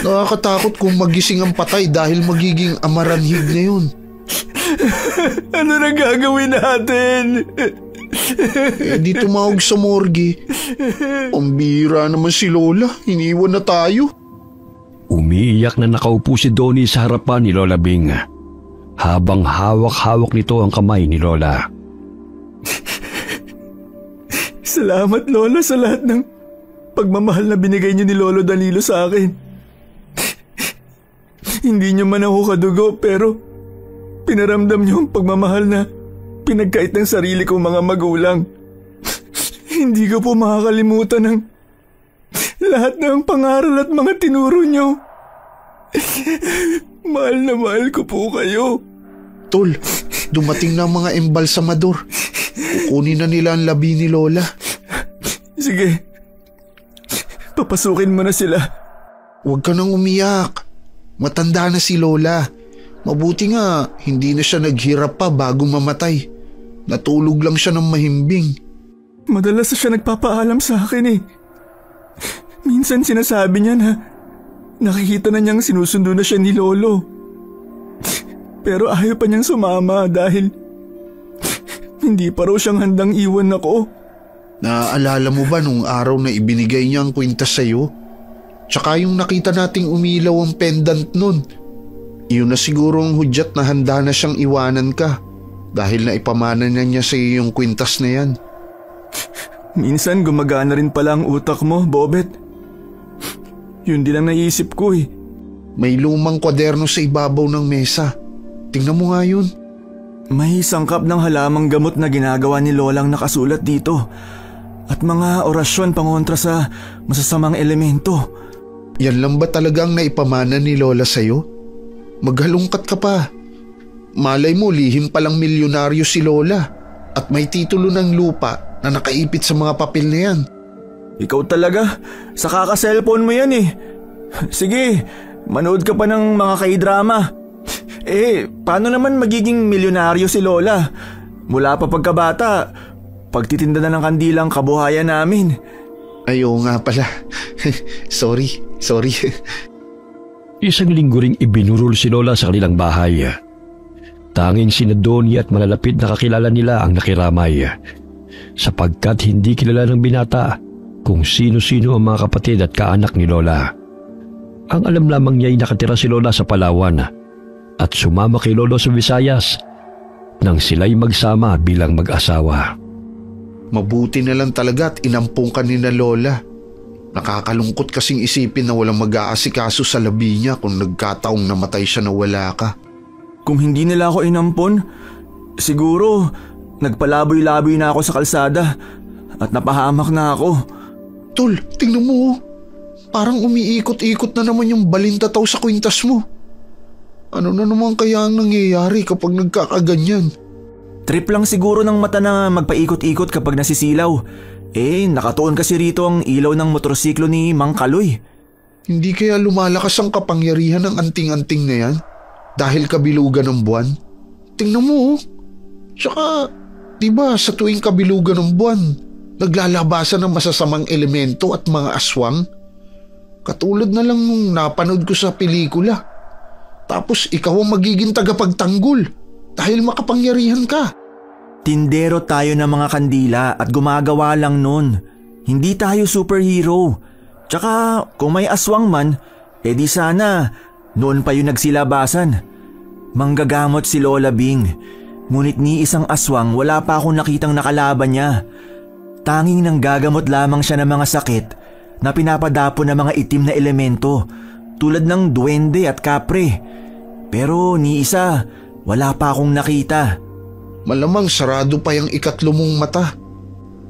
Nakakatakot kung magising ang patay dahil magiging amaranhig na yun. Ano na gagawin natin? Di tumawag sa morgue. Pambira naman si Lola. Iniwan na tayo. Umiiyak na nakaupo si Donnie sa harapan ni Lola Bing habang hawak-hawak nito ang kamay ni Lola. Salamat, Lola, sa lahat ng pagmamahal na binigay niyo ni Lolo Danilo sa akin. Hindi niyo man ako kadugo pero pinaramdam niyo ang pagmamahal na pinagkait ng sarili kong mga magulang. Hindi ko po makakalimutan ang lahat ng pangaral at mga tinuro niyo. Mahal na mahal ko po kayo. Tol, dumating na ang mga embalsamador. Kukunin na nila ang labi ni Lola. Sige, papasukin mo na sila. Huwag ka nang umiyak. Matanda na si Lola. Mabuti nga, hindi na siya naghirap pa bago mamatay. Natulog lang siya ng mahimbing. Madalas na siya nagpapaalam sa akin eh. Minsan sinasabi niya na nakikita na niyang sinusundo na siya ni Lolo. Pero ayaw pa niyang sumama dahil hindi pa raw siyang handang iwan ako. Naaalala mo ba nung araw na ibinigay niya ang kwintas sa'yo? Tsaka yung nakita nating umilaw ang pendant nun. Iyon na siguro ang hudyat na handa na siyang iwanan ka dahil naipamana na niya sa iyo yung kwintas na yan. Minsan gumagana rin pala ang utak mo, Bobet. Yun din ang naisip ko eh. May lumang kwaderno sa ibabaw ng mesa. Tingnan mo nga yun. May sangkap ng halamang gamot na ginagawa ni Lolang nakasulat dito. At mga orasyon pangontra sa masasamang elemento. Yan lang ba talagang naipamana ni Lola sa'yo? Maghalungkat ka pa. Malay mo lihim palang milyonaryo si Lola at may titulo ng lupa na nakaipit sa mga papel na yan. Ikaw talaga, sa kaka-cellphone mo yan eh. Sige, manood ka pa ng mga K-drama. Paano naman magiging milyonaryo si Lola? Mula pa pagkabata, pagtitinda na ng kandilang kabuhayan namin. Ayaw nga pala. Sorry. Isang linggo ring ibinurol si Lola sa kanilang bahay. Tanging sina Donnie at malalapit na kakilala nila ang nakiramay, sapagkat hindi kilala ng binata kung sino-sino ang mga kapatid at kaanak ni Lola. Ang alam lamang niya ay nakatira si Lola sa Palawan at sumama kay Lolo sa Visayas nang sila'y magsama bilang mag-asawa. Mabuti na lang talaga at inampung ka ni na Lola. Nakakalungkot kasing isipin na walang mag-aasikaso sa labi niya kung nagkataong namatay siya na wala ka. Kung hindi nila ako inampon, siguro nagpalaboy-laboy na ako sa kalsada at napahamak na ako. Tol, tingnan mo. Parang umiikot-ikot na naman yung balintataw sa kwintas mo. Ano na naman kaya ang nangyayari kapag nagkakaganyan? Trip lang siguro ng mata na magpaikot-ikot kapag nasisilaw. Nakatuon kasi rito ang ilaw ng motorsiklo ni Mang Kaloy. Hindi kaya lumalakas ang kapangyarihan ng anting-anting na yan? Dahil kabilugan ng buwan? Tingnan mo. Tsaka, diba sa tuwing kabilugan ng buwan, naglalabasan ng masasamang elemento at mga aswang? Katulad na lang nung napanood ko sa pelikula. Tapos ikaw ang magiging tagapagtanggol dahil makapangyarihan ka. Tindero tayo ng mga kandila at gumagawa lang nun. Hindi tayo superhero. Tsaka kung may aswang man, di sana noon pa yung nagsilabasan. Manggagamot si Lola Bing. Ngunit ni isang aswang wala pa akong nakitang nakalaban niya. Tanging nanggagamot lamang siya ng mga sakit na pinapadapo ng mga itim na elemento tulad ng duwende at kapre. Pero ni isa, wala pa akong nakita. Malamang sarado pa yung ikatlo mong mata.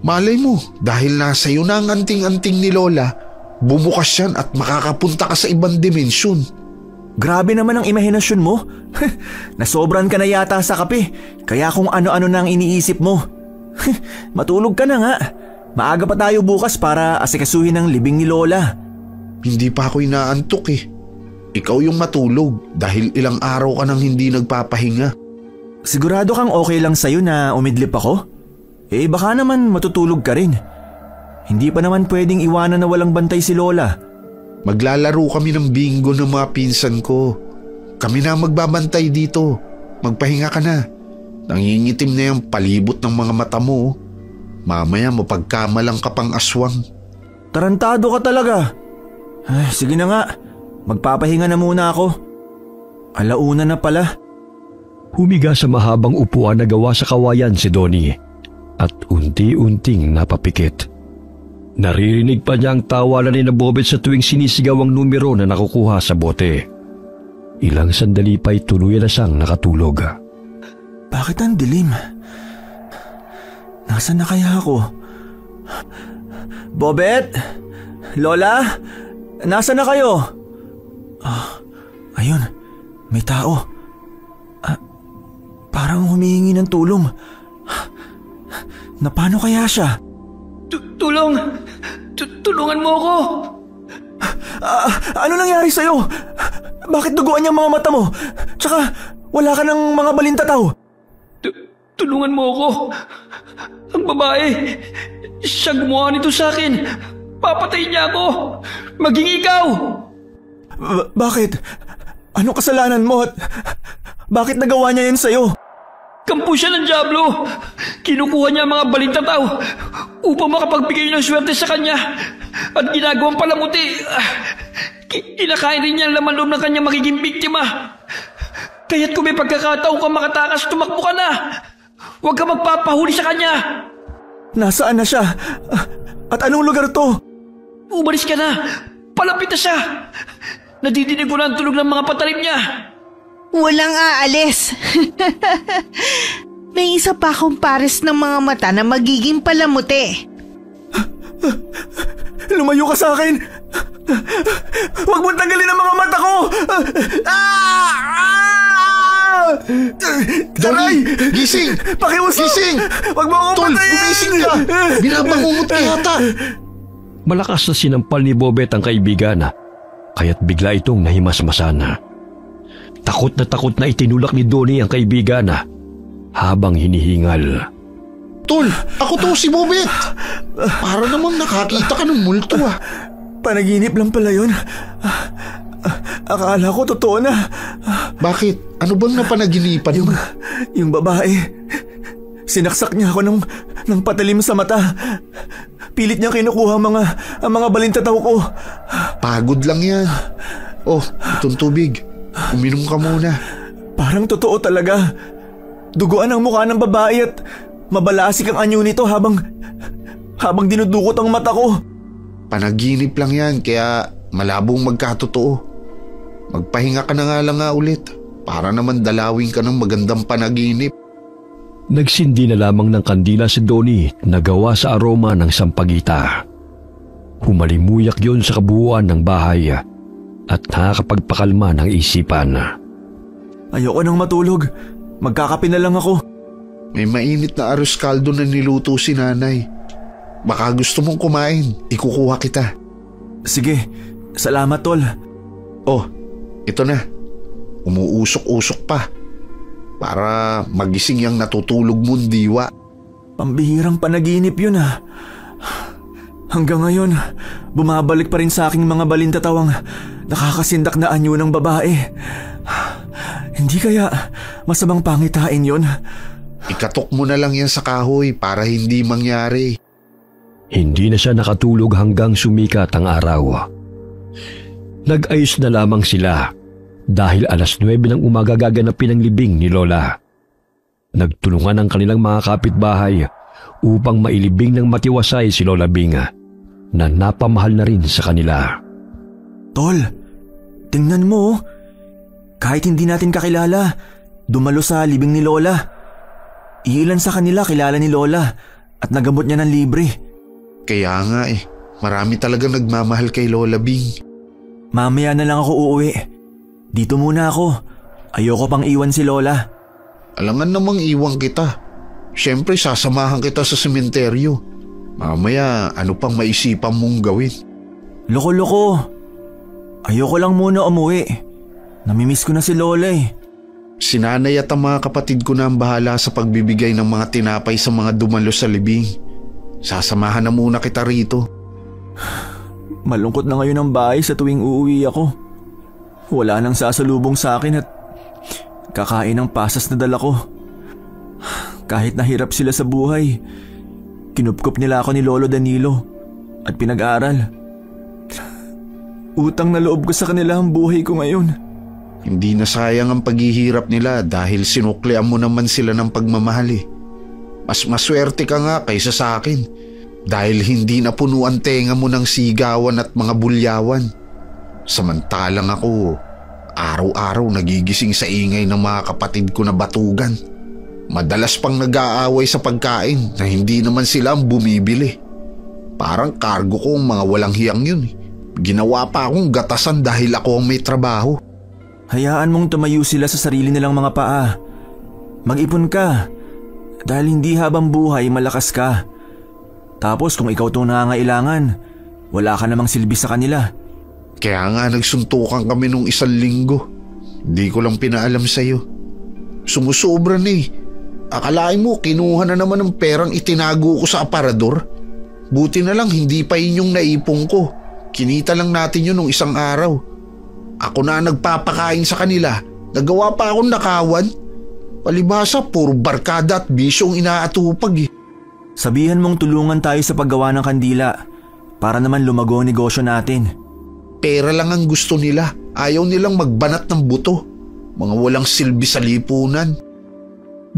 Malay mo, dahil nasa iyo na ang anting-anting ni Lola, bumukas yan at makakapunta ka sa ibang dimensyon. Grabe naman ang imahinasyon mo. Nasobran ka na yata sa kape, kaya kung ano-ano na ang iniisip mo. Matulog ka na nga. Maaga pa tayo bukas para asikasuhin ang libing ni Lola. Hindi pa ako inaantok eh. Ikaw yung matulog dahil ilang araw ka nang hindi nagpapahinga. Sigurado kang okay lang sa'yo na umidlip ako? Baka naman matutulog ka rin. Hindi pa naman pwedeng iwanan na walang bantay si Lola. Maglalaro kami ng bingo ng mga pinsan ko. Kami na magbabantay dito. Magpahinga ka na. Nangingitim na yung palibot ng mga mata mo. Mamaya mapagkamalang ka pang aswang. Tarantado ka talaga. Sige na nga. Magpapahinga na muna ako. Alauna na pala. Humiga sa mahabang upuan na gawa sa kawayan si Donnie at unti-unting napapikit. Naririnig pa niya ang tawanan ni Bobet sa tuwing sinisigaw ang numero na nakukuha sa bote. Ilang sandali pa'y tuluyan na siyang nakatulog. Bakit ang dilim? Nasaan na kaya ako? Bobet? Lola? Nasaan na kayo? Ayun, may tao. Parang humihingi ng tulong. Na paano kaya siya? Tulungan mo ako! Ano nangyari sa'yo? Bakit duguan yung mga mata mo? Tsaka wala ka ng mga balintataw. Tulungan mo ako. Ang babae, siya gumawa nito sa akin. Papatayin niya ako. Maging ikaw. Bakit? Anong kasalanan mo at bakit nagawa niya yan sa'yo? Kampo siya ng dyablo. Kinukuha niya ang mga balintataw upang makapagbigay ng swerte sa kanya at ginagawang palamuti. Kinakain rin niya ang laman loob ng kanyang magiging biktima. Kaya't kung may pagkakataon kang makatakas, tumakbo ka na. Huwag ka magpapahuli sa kanya. Nasaan na siya? At anong lugar to? Umalis ka na. Palapit na siya. Nadidinig ko na ang tulog ng mga patalim niya. Walang aalis. May isa pa akong pares ng mga mata na magiging palamuti. Lumayo ka sa akin. Huwag mo tanggalin ang mga mata ko. Donnie, gising! Pakiusap! Gising! Huwag mo akong Tol, patayin! gumising ka! Binabangungot ka yata! Malakas na sinampal ni Bobet ang kaibigan, kaya't bigla itong nahimasmasan. Takot na itinulak ni Donnie ang kaibigan habang hinihingal. Tol, ako to si Bobet. Para namang nakakita ka ng multo Panaginip lang pala yun. Akala ko totoo na. Bakit? Ano bang napanaginipan mo? Yung babae. Sinaksak niya ako ng patalim sa mata. Pilit niya kinukuha ang mga balintataw ko. Pagod lang yan. Oh, itong tubig. Uminom ka muna. Parang totoo talaga. Duguan ang mukha ng babae at mabalasik ang anyo nito habang dinudukot ang mata ko. Panaginip lang yan, kaya malabong magkatotoo. Magpahinga ka na nga lang ulit para naman dalawin ka ng magandang panaginip. Nagsindi na lamang ng kandila si Donnie na gawa sa aroma ng sampagita. Humalimuyak yon sa kabuuan ng bahay at nakakapagpakalma ng isipan. Ayoko nang matulog. Magkakape na lang ako. May mainit na arroz caldo na niluto si nanay. Baka gusto mong kumain, ikukuha kita. Sige, salamat tol. Oh, ito na. Umuusok-usok pa. Para magising yung natutulog mong diwa. Pambihirang panaginip yun Hanggang ngayon, bumabalik pa rin sa aking mga balintatawang nakakasindak na anyo ng babae. Hindi kaya masamang pangitain yun? Ikatok mo na lang yan sa kahoy para hindi mangyari. Hindi na siya nakatulog hanggang sumikat ang araw. Nag-ayos na lamang sila dahil 9:00 ng umaga gaganapin ang libing ni Lola. Nagtulungan ang kanilang mga kapitbahay upang mailibing ng matiwasay si Lola Bing na napamahal na rin sa kanila. Tol, tingnan mo. Kahit hindi natin kakilala, dumalo sa libing ni Lola. Iilan sa kanila kilala ni Lola at nagamot niya ng libre. Kaya nga marami talagang nagmamahal kay Lola Bing. Mamaya na lang ako uuwi. Dito muna ako. Ayoko pang iwan si Lola. Alangan namang iwan kita. Siyempre sasamahan kita sa sementeryo. Mamaya ano pang maisipan mong gawin? Loko-loko. Ayoko lang muna umuwi. Namimiss ko na si Lola Si nanay at ang mga kapatid ko na ang bahala sa pagbibigay ng mga tinapay sa mga dumalo sa libing. Sasamahan na muna kita rito. Malungkot na ngayon ang bahay sa tuwing uuwi ako. Wala nang sasalubong sa akin at kakain ng pasas na dala ko. Kahit nahirap sila sa buhay, kinupkup nila ako ni Lolo Danilo at pinag-aral. Utang na loob ko sa kanila ang buhay ko ngayon. Hindi na sayang ang paghihirap nila dahil sinuklian mo naman sila ng pagmamahal. Mas maswerte ka nga kaysa sa akin dahil hindi na puno ang tenga mo ng sigawan at mga bulyawan. Samantalang ako, araw-araw nagigising sa ingay ng mga kapatid ko na batugan. Madalas pang nag-aaway sa pagkain na hindi naman sila ang bumibili. Parang kargo ko ang mga walang hiyang yun. Ginawa pa akong gatasan dahil ako ang may trabaho. Hayaan mong tumayo sila sa sarili nilang mga paa. Mag-ipon ka dahil hindi habang buhay malakas ka. Tapos kung ikaw itong nangangailangan, wala ka namang silbi sa kanila. Kaya nga nagsuntukan kami nung 1 linggo. Di ko lang pinaalam sa'yo. Sumusobra na Akalain mo kinuha na naman ng perang itinago ko sa aparador? Buti na lang hindi pa yun yung naipong ko. Kinita lang natin yun nung 1 araw. Ako na nagpapakain sa kanila. Nagawa pa akong nakawan. Palibhasa puro barkada at bisyong inaatupag Sabihan mong tulungan tayo sa paggawa ng kandila para naman lumago ang negosyo natin. Pera lang ang gusto nila. Ayaw nilang magbanat ng buto. Mga walang silbi sa lipunan.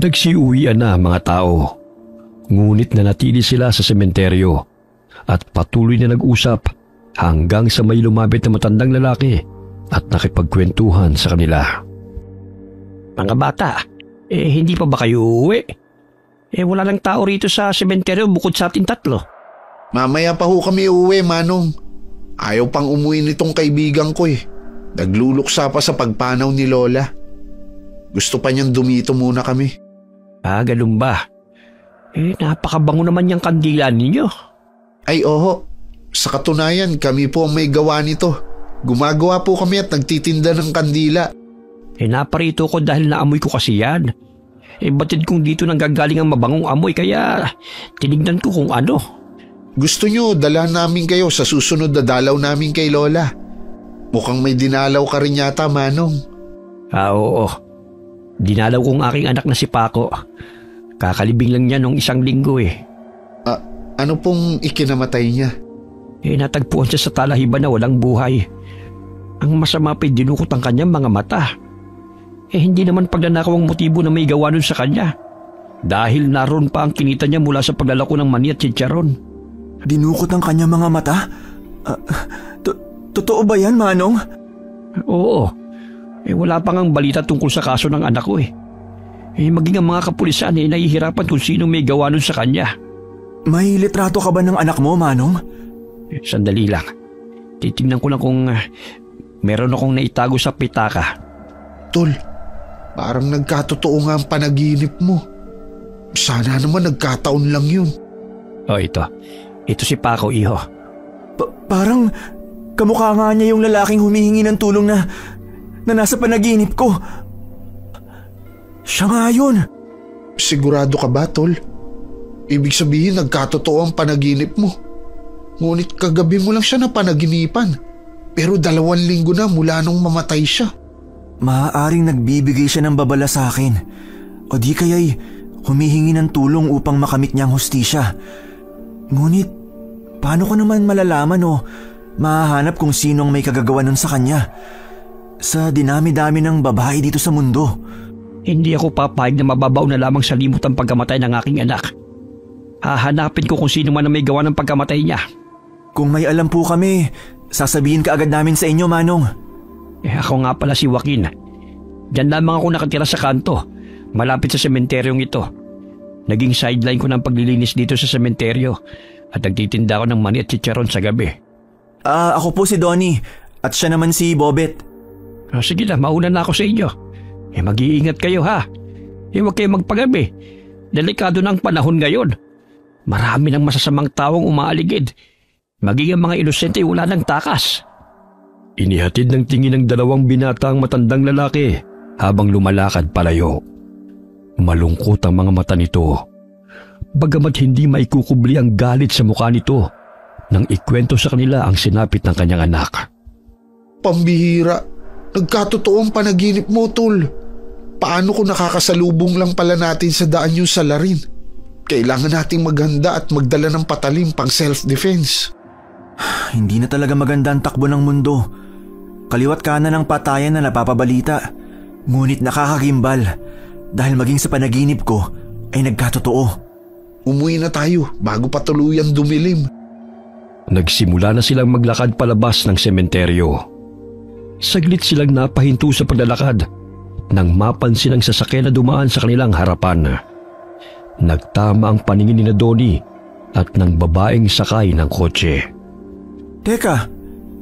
Nagsiuwian na ang mga tao. Ngunit nanatili sila sa sementeryo at patuloy na nag-usap hanggang sa may lumapit na matandang lalaki at nakipagkwentuhan sa kanila. Mga bata, hindi pa ba kayo uuwi? Wala lang tao rito sa sementeryo bukod sa ating 3. Mamaya pa ho kami uuwi, Manong. Ayaw pang umuwi nitong kaibigan ko Nagluluksa pa sa pagpanaw ni Lola. Gusto pa niyang dumito muna kami. Ganun ba? Napakabango naman yung kandila ninyo. Ay, oho. Sa katunayan, kami po ang may gawa nito. Gumagawa po kami at nagtitinda ng kandila. Naparito ko dahil naamoy ko kasi yan. Batid kong dito nanggagaling ang mabangong amoy kaya tinignan ko kung ano. Gusto nyo, dalahan namin kayo sa susunod na dalaw namin kay Lola. Mukhang may dinalaw ka rin yata, Manong. Oo. Dinalaw kong aking anak na si Paco. Kakalibing lang niya nung 1 linggo eh. Ano pong ikinamatay niya? Natagpuan siya sa talahiban na walang buhay. Ang masama pa'y dinukot ang kanyang mga mata. Hindi naman pagnanakaw ang motibo na may gawa nun sa kanya. Dahil naroon pa ang kinita niya mula sa paglalako ng mani at chicharon. Dinukot ang kanyang mga mata? Totoo ba yan, Manong? Oo. Wala pa ngang balita tungkol sa kaso ng anak ko eh. Maging ang mga kapulisan nahihirapan kung sino may gawa nun sa kanya. May litrato ka ba ng anak mo, Manong? Sandali lang. Titignan ko lang kung meron akong naitago sa pitaka. Tol, parang nagkatotoo nga ang panaginip mo. Sana naman nagkataon lang yun. Ito. Ito si Paco, iho. Parang kamukha nga niya yung lalaking humihingi ng tulong na nasa panaginip ko. Siya nga yun. Sigurado ka ba, Tol? Ibig sabihin nagkatotoo ang panaginip mo. Ngunit kagabi mo lang siya napanaginipan. Pero 2 linggo na mula nung mamatay siya. Maaaring nagbibigay siya ng babala sa akin. O di kaya'y humihingi ng tulong upang makamit niya ang hustisya. Ngunit paano ko naman malalaman o mahahanap kung sino ang may kagagawa nun sa kanya? Sa dinami-dami ng babae dito sa mundo. Hindi ako papayag na mababaw na lamang sa limot ang pagkamatay ng aking anak. Hahanapin ko kung sino man ang may gawa ng pagkamatay niya. Kung may alam po kami, sasabihin ka agad namin sa inyo, Manong. Ako nga pala si Joaquin. Diyan lamang ako nakatira sa kanto, malapit sa sementeryong ito. Naging sideline ko ng paglilinis dito sa sementeryo at nagtitinda ako ng mani at chicharon sa gabi. Ako po si Donnie at siya naman si Bobet. Sige na, mauna na ako sa inyo. Mag-iingat kayo ha. Huwag kayo magpagabi. Delikado na ang panahon ngayon. Marami ng masasamang taong umaaligid. Magiging mga inosente wala ng takas. Inihatid ng tingin ng 2 binata ang matandang lalaki habang lumalakad palayo. Malungkot ang mga mata nito. Bagamat hindi maikukubli ang galit sa mukha nito nang ikwento sa kanila ang sinapit ng kanyang anak. Pambihira. Nagkatotoo ang panaginip mo, Tol. Paano kung nakakasalubong lang pala natin sa daan yung salarin? Kailangan nating maghanda at magdala ng patalim pang self-defense. Hindi na talaga maganda ang takbo ng mundo. Kaliwat kanan ng patayan na napapabalita. Ngunit nakakagimbal dahil maging sa panaginip ko ay nagkatotoo. Umuwi na tayo bago pa tuluyang dumilim. Nagsimula na silang maglakad palabas ng sementeryo. Saglit silang napahinto sa paglalakad nang mapansin ang sasakyan na dumaan sa kanilang harapan. Nagtama ang paningin ni Donnie at ng babaeng sakay ng kotse. Teka,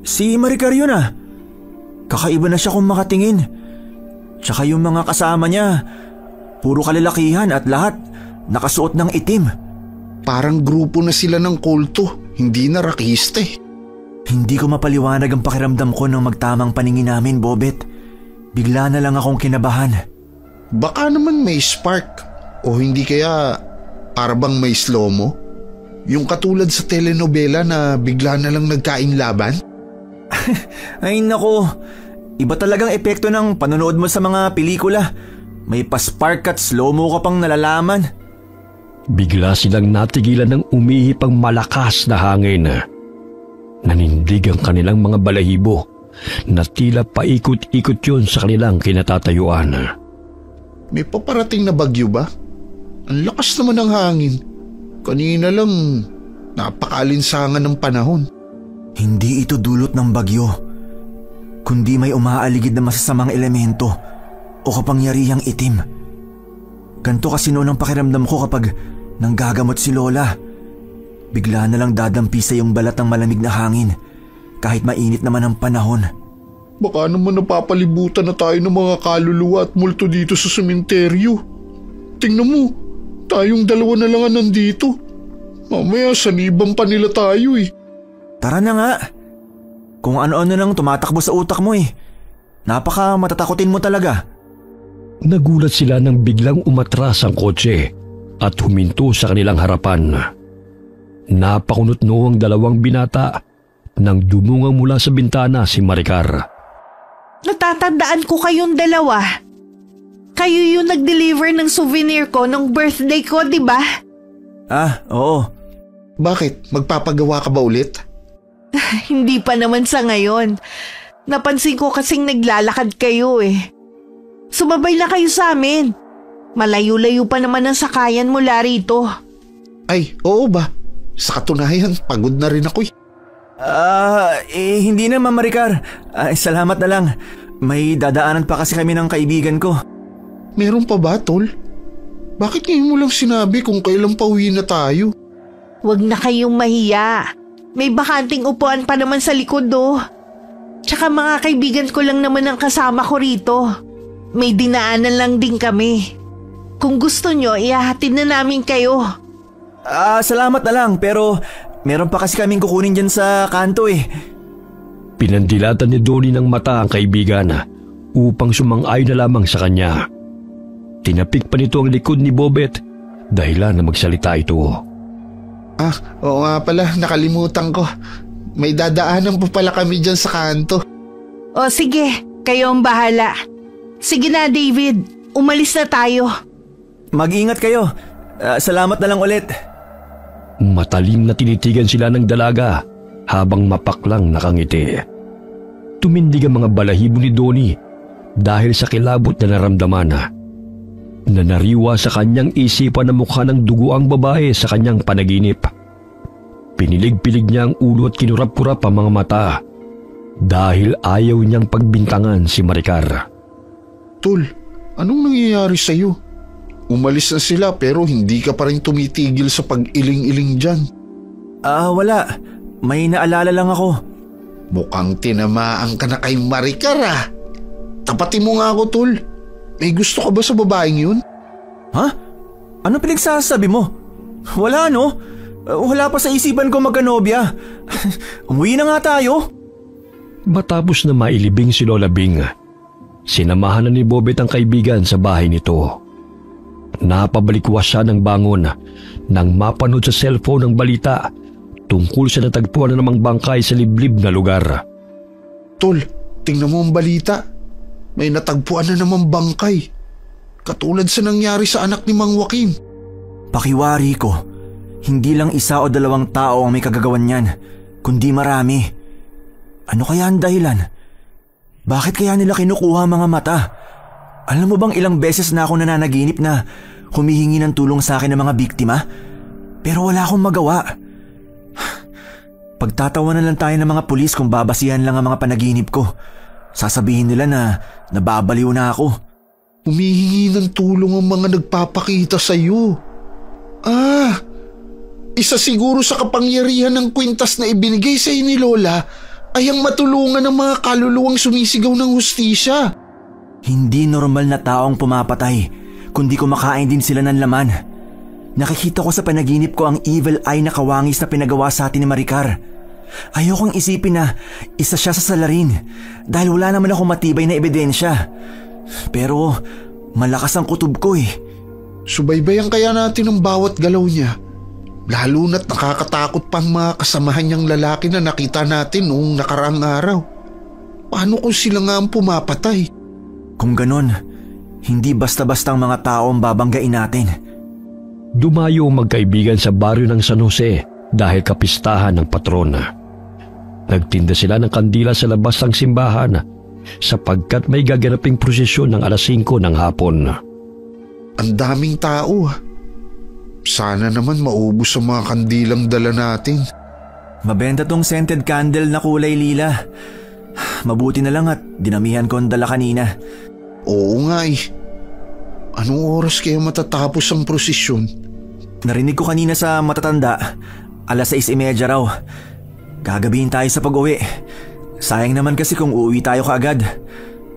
si Maricar yun ah. Kakaiba na siya kung makatingin. Tsaka yung mga kasama niya, puro kalalakihan at lahat nakasuot ng itim. Parang grupo na sila ng kulto, hindi na rakiste. Hindi ko mapaliwanag ang pakiramdam ko nang magtamang paningin namin, Bobet. Bigla na lang akong kinabahan. Baka naman may spark o hindi kaya para bang may slow-mo? Yung katulad sa telenovela na bigla na lang nagkaing laban? Ay nako, iba talagang epekto ng panonood mo sa mga pelikula. May pa-spark at slow-mo ka pang nalalaman. Bigla silang natigilan ng umihip ang malakas na hangin. Nanindig ang kanilang mga balahibo na tila paikot-ikot yun sa kanilang kinatatayuan. May paparating na bagyo ba? Ang lakas naman ng hangin. Kanina lang napakalinsangan ng panahon. Hindi ito dulot ng bagyo, kundi may umaaligid na masasamang elemento o kapangyarihang itim. Ganto kasi noon ang pakiramdam ko kapag nanggagamot si Lola. Bigla na lang dadampi sa yung balat ng malamig na hangin kahit mainit naman ang panahon. Baka naman napapalibutan na tayo ng mga kaluluwa at multo dito sa sementeryo. Tingnan mo, tayong 2 na lang nandito. Mamaya sanibang pa nila tayo eh. Tara na nga. Kung ano-ano nang tumatakbo sa utak mo eh. Napaka matatakotin mo talaga. Nagulat sila nang biglang umatras ang kotse at huminto sa kanilang harapan. Napakunot-no ang dalawang binata nang dumungang mula sa bintana si Maricar. Natatandaan ko kayong dalawa. Kayo yung nag-deliver ng souvenir ko nung birthday ko, di ba? Ah, oo. Bakit? Magpapagawa ka ba ulit? Hindi pa naman sa ngayon. Napansin ko kasing naglalakad kayo eh. Sumabay na kayo sa amin. Malayo-layo pa naman ang sakayan mula rito. Ay, oo ba? Sa katunayan, pagod na rin ako eh. Hindi na, Ma'am Maricar. Salamat na lang. May dadaanan pa kasi kami ng kaibigan ko. Meron pa ba, Tol? Bakit ngayon mo lang sinabi kung kailan pauwi na tayo? Huwag na kayong mahiya. May bakanting upuan pa naman sa likod oh. Tsaka mga kaibigan ko lang naman ang kasama ko rito. May dinaanan lang din kami. Kung gusto nyo, ihahatid na namin kayo. Salamat na lang pero meron pa kasi kaming kukunin dyan sa kanto eh. Pinandilatan ni Donnie ng mata ang kaibigan upang sumang-ayon na lamang sa kanya. Tinapik pa nito ang likod ni Bobet dahilan na magsalita ito. Oo nga pala, nakalimutan ko. May dadaanan pa pala kami dyan sa kanto. O sige, kayo ang bahala. Sige na David, umalis na tayo. Mag-ingat kayo. Salamat na lang ulit. Matalim na tinitigan sila ng dalaga habang mapaklang nakangiti. Tumindig ang mga balahibo ni Donnie dahil sa kilabot na naramdaman. Nanariwa sa kanyang isipan na mukha ng duguang babae sa kanyang panaginip. Pinilig-pilig niya ang ulo at kinurap-kurap ang mga mata dahil ayaw niyang pagbintangan si Maricar. Tol, anong nangyayari sa'yo? Umalis na sila pero hindi ka pa rin tumitigil sa pag-iling-iling dyan. Wala. May naalala lang ako. Mukhang tinamaan ka na kay Maricar Tapatin mo nga ako, Tol. May gusto ka ba sa babaeng yun? Ha? Ano pinagsasabi mo? Wala no? Wala pa sa isipan ko magkanobya. Umuwi na nga tayo. Matapos na mailibing si Lola Bing, sinamahan na ni Bobet ang kaibigan sa bahay nito. Napabalikwas siya ng bangon nang mapanood sa cellphone ang balita tungkol sa natagpuan na namang bangkay sa liblib na lugar. Tol, tingnan mo ang balita. May natagpuan na namang bangkay. Katulad sa nangyari sa anak ni Mang Joaquin. Pakiwari ko, hindi lang isa o dalawang tao ang may kagagawan niyan, kundi marami. Ano kaya ang dahilan? Bakit kaya nila kinukuha ang mga mata? Alam mo bang ilang beses na ako nananaginip na humihingi ng tulong sa akin ng mga biktima? Pero wala akong magawa. Pagtatawanan lang tayo ng mga pulis kung babasihan lang ang mga panaginip ko. Sasabihin nila na nababaliw na ako. Humihingi ng tulong ang mga nagpapakita sa iyo. Isa siguro sa kapangyarihan ng kwintas na ibinigay sa ni Lola ay ang matulungan ng mga kaluluwang sumisigaw ng hustisya. Hindi normal na taong pumapatay, kundi kumakain din sila ng laman. Nakikita ko sa panaginip ko ang evil eye na kawangis na pinagawa sa atin ni Maricar. Ayokong isipin na isa siya sa salarin dahil wala naman akong matibay na ebidensya. Pero malakas ang kutob ko eh. Subaybayan kaya natin ang bawat galaw niya. Lalo na't nakakatakot pang mga kasamahan niyang lalaki na nakita natin noong nakaraang araw. Paano kung sila nga ang pumapatay? Kung ganon, hindi basta-basta ang mga tao ang babanggain natin. Dumayo ang magkaibigan sa baryo ng San Jose dahil kapistahan ng patron. Nagtinda sila ng kandila sa labas ng simbahan sapagkat may gaganaping prosesyon ng 5:00 ng hapon. Ang daming tao. Sana naman maubos ang mga kandilang dala natin. Mabenta tong scented candle na kulay lila. Mabuti na lang at dinamihan ko ang dala kanina. Oo nga eh. Anong oras kaya matatapos ang prosesyon? Narinig ko kanina sa matatanda, 6:30 raw. Gagabihin tayo sa pag-uwi. Sayang naman kasi kung uuwi tayo kaagad.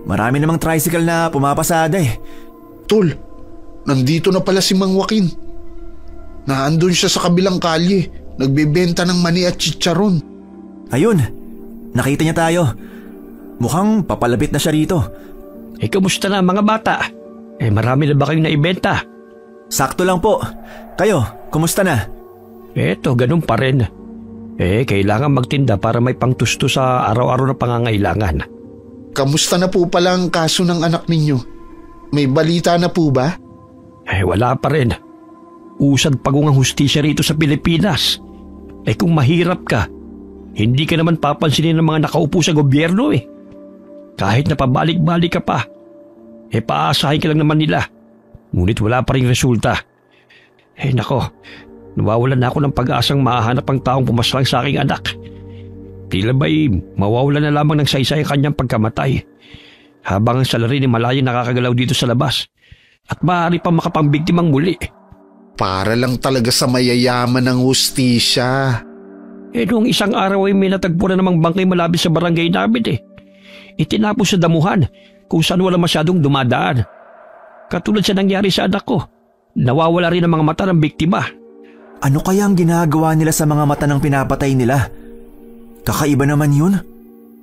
Marami namang tricycle na pumapasada eh. Tol, nandito na pala si Mang Joaquin. Naandun siya sa kabilang kalye, nagbebenta ng mani at chicharon. Ayun, nakita niya tayo. Mukhang papalapit na siya rito. Kamusta na mga bata? Marami na ba kayong naibenta? Sakto lang po. Kayo, kumusta na? Eto, ganun pa rin. Kailangan magtinda para may pangtusto sa araw-araw na pangangailangan. Kamusta na po pala ang kaso ng anak ninyo? May balita na po ba? Wala pa rin. Usad pagungang hustisya rito sa Pilipinas. Kung mahirap ka, hindi ka naman papansinin ng mga nakaupo sa gobyerno Kahit na pabalik-balik ka pa, paasahin ka lang naman nila. Ngunit wala pa rin resulta. Nako, nawawalan na ako ng pag-asang mahanap ang taong pumaslang sa aking anak. Tila ba'y mawawalan na lamang ng saysay ang kanyang pagkamatay. Habang ang salari ni Malaya nakakagalaw dito sa labas. At maaari pa makapambiktimang muli. Para lang talaga sa mayayaman ng hustisya. Noong isang araw ay may natagpo na namang bangkay malapit sa barangay namin Itinapos sa damuhan kung saan wala masyadong dumadaan. Katulad sa nangyari sa anak ko. Nawawala rin ang mga mata ng biktima. Ano kaya ang ginagawa nila sa mga mata ng pinapatay nila? Kakaiba naman yun?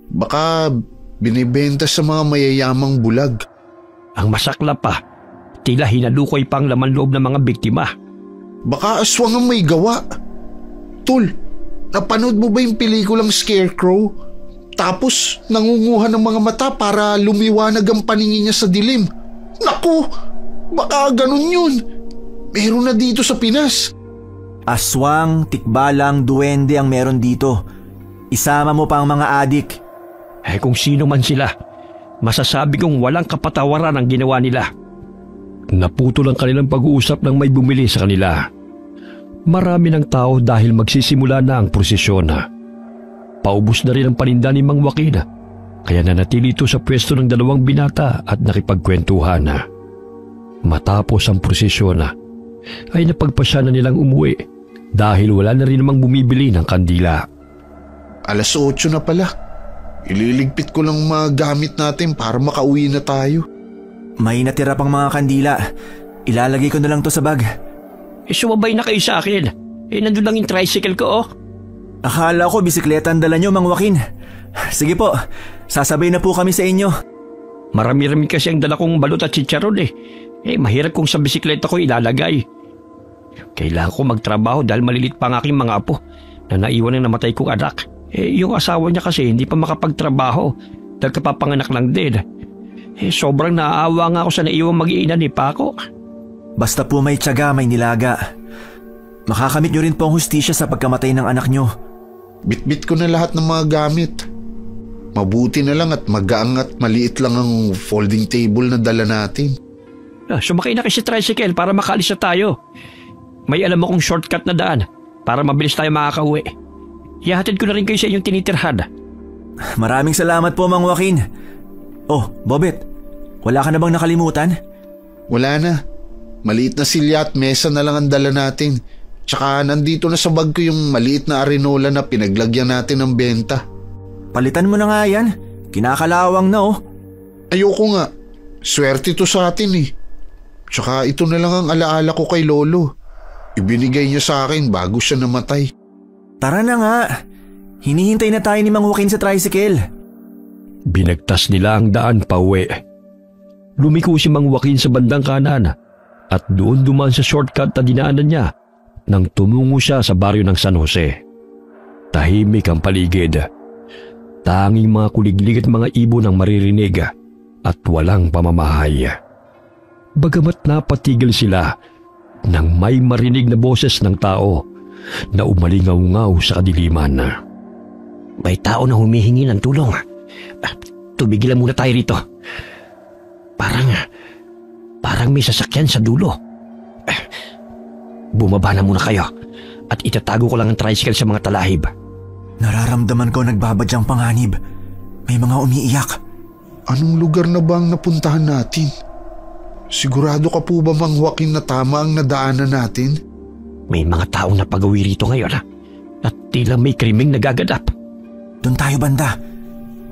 Baka binibenta sa mga mayayamang bulag. Ang masakla pa, tila hinalukoy pa ang laman loob ng mga biktima. Baka aswang ang may gawa. Tol, napanood mo ba yung pelikulang Scarecrow? Tapos nangunguha ng mga mata para lumiwanag ang paningin niya sa dilim. Naku, baka ganun yun. Meron na dito sa Pinas. Aswang, tikbalang, duwende ang meron dito. Isama mo pa ang mga adik. Kung sino man sila, masasabi kong walang kapatawaran ang ginawa nila. Naputol ang kanilang pag-uusap nang may bumili sa kanila. Marami ng tao dahil magsisimula na ang prosesyon. Paubos na rin ang paninda ni Mang Joaquin, kaya nanatili ito sa pwesto ng 2 binata at nakipagkwentuhan. Matapos ang prosesyon ay napagpasya na nilang umuwi dahil wala na rin namang bumibili ng kandila. 8:00 na pala. Ililigpit ko lang mga gamit natin para makauwi na tayo. May natira pang mga kandila. Ilalagay ko na lang to sa bag. Sumabay na kayo sa akin. Nandun lang yung tricycle ko Akala ko bisikleta ang dala nyo, Mang Joaquin. Sige po, sasabay na po kami sa inyo. Marami-rami kasi ang dala kong balot at chicharon mahirap kung sa bisikleta ko ilalagay. Kailangan ko magtrabaho dahil malilit pa ang aking mga apo na naiwan ng namatay kong anak. Yung asawa niya kasi hindi pa makapagtrabaho dahil kapapanganak lang din. Sobrang naaawa nga ako sa naiwang mag-iina ni Paco. Basta po may tiyaga, may nilaga. Makakamit nyo rin po ang hustisya sa pagkamatay ng anak nyo. Bitbit ko na lahat ng mga gamit. Mabuti na lang at magaang at maliit lang ang folding table na dala natin. Sumakay na kasi tricycle para makaalis na tayo. May alam akong shortcut na daan para mabilis tayo makakauwi. Ihahatid ko na rin kayo sa inyong tinitirhan. Maraming salamat po, Mang Joaquin. Oh, Bobet, wala ka na bang nakalimutan? Wala na. Maliit na silya at mesa na lang ang dala natin. Tsaka nandito na sa bag ko yung maliit na arenola na pinaglagyan natin ng benta. Palitan mo na nga yan. Kinakalawang na Ayoko nga. Swerte to sa atin Tsaka ito na lang ang alaala ko kay Lolo. Ibinigay niya sa akin bago siya namatay. Tara na nga. Hinihintay na tayo ni Mang Joaquin sa tricycle. Binagtas nila ang daan pauwi. Lumiko si Mang Joaquin sa bandang kanan at doon dumaan sa shortcut na dinaanan niya nang tumungo siya sa baryo ng San Jose. Tahimik ang paligid. Tanging mga kuliglig at mga ibon ang maririnig at walang pamamahay. Bagamat napatigil sila nang may marinig na boses ng tao na umalingaw-ngaw sa kadiliman. May tao na humihingi ng tulong. Tumigilan muna tayo rito. Parang may sasakyan sa dulo. Bumaba na muna kayo at itatago ko lang ang tricycle sa mga talahib. Nararamdaman ko nagbabadyang panganib. May mga umiiyak. Anong lugar na ba ang napuntahan natin? Sigurado ka po ba, Mang Joaquin, na tama ang nadaanan natin? May mga taong napagawi rito ngayon at tila may krimeng nagaganap. Doon tayo banda.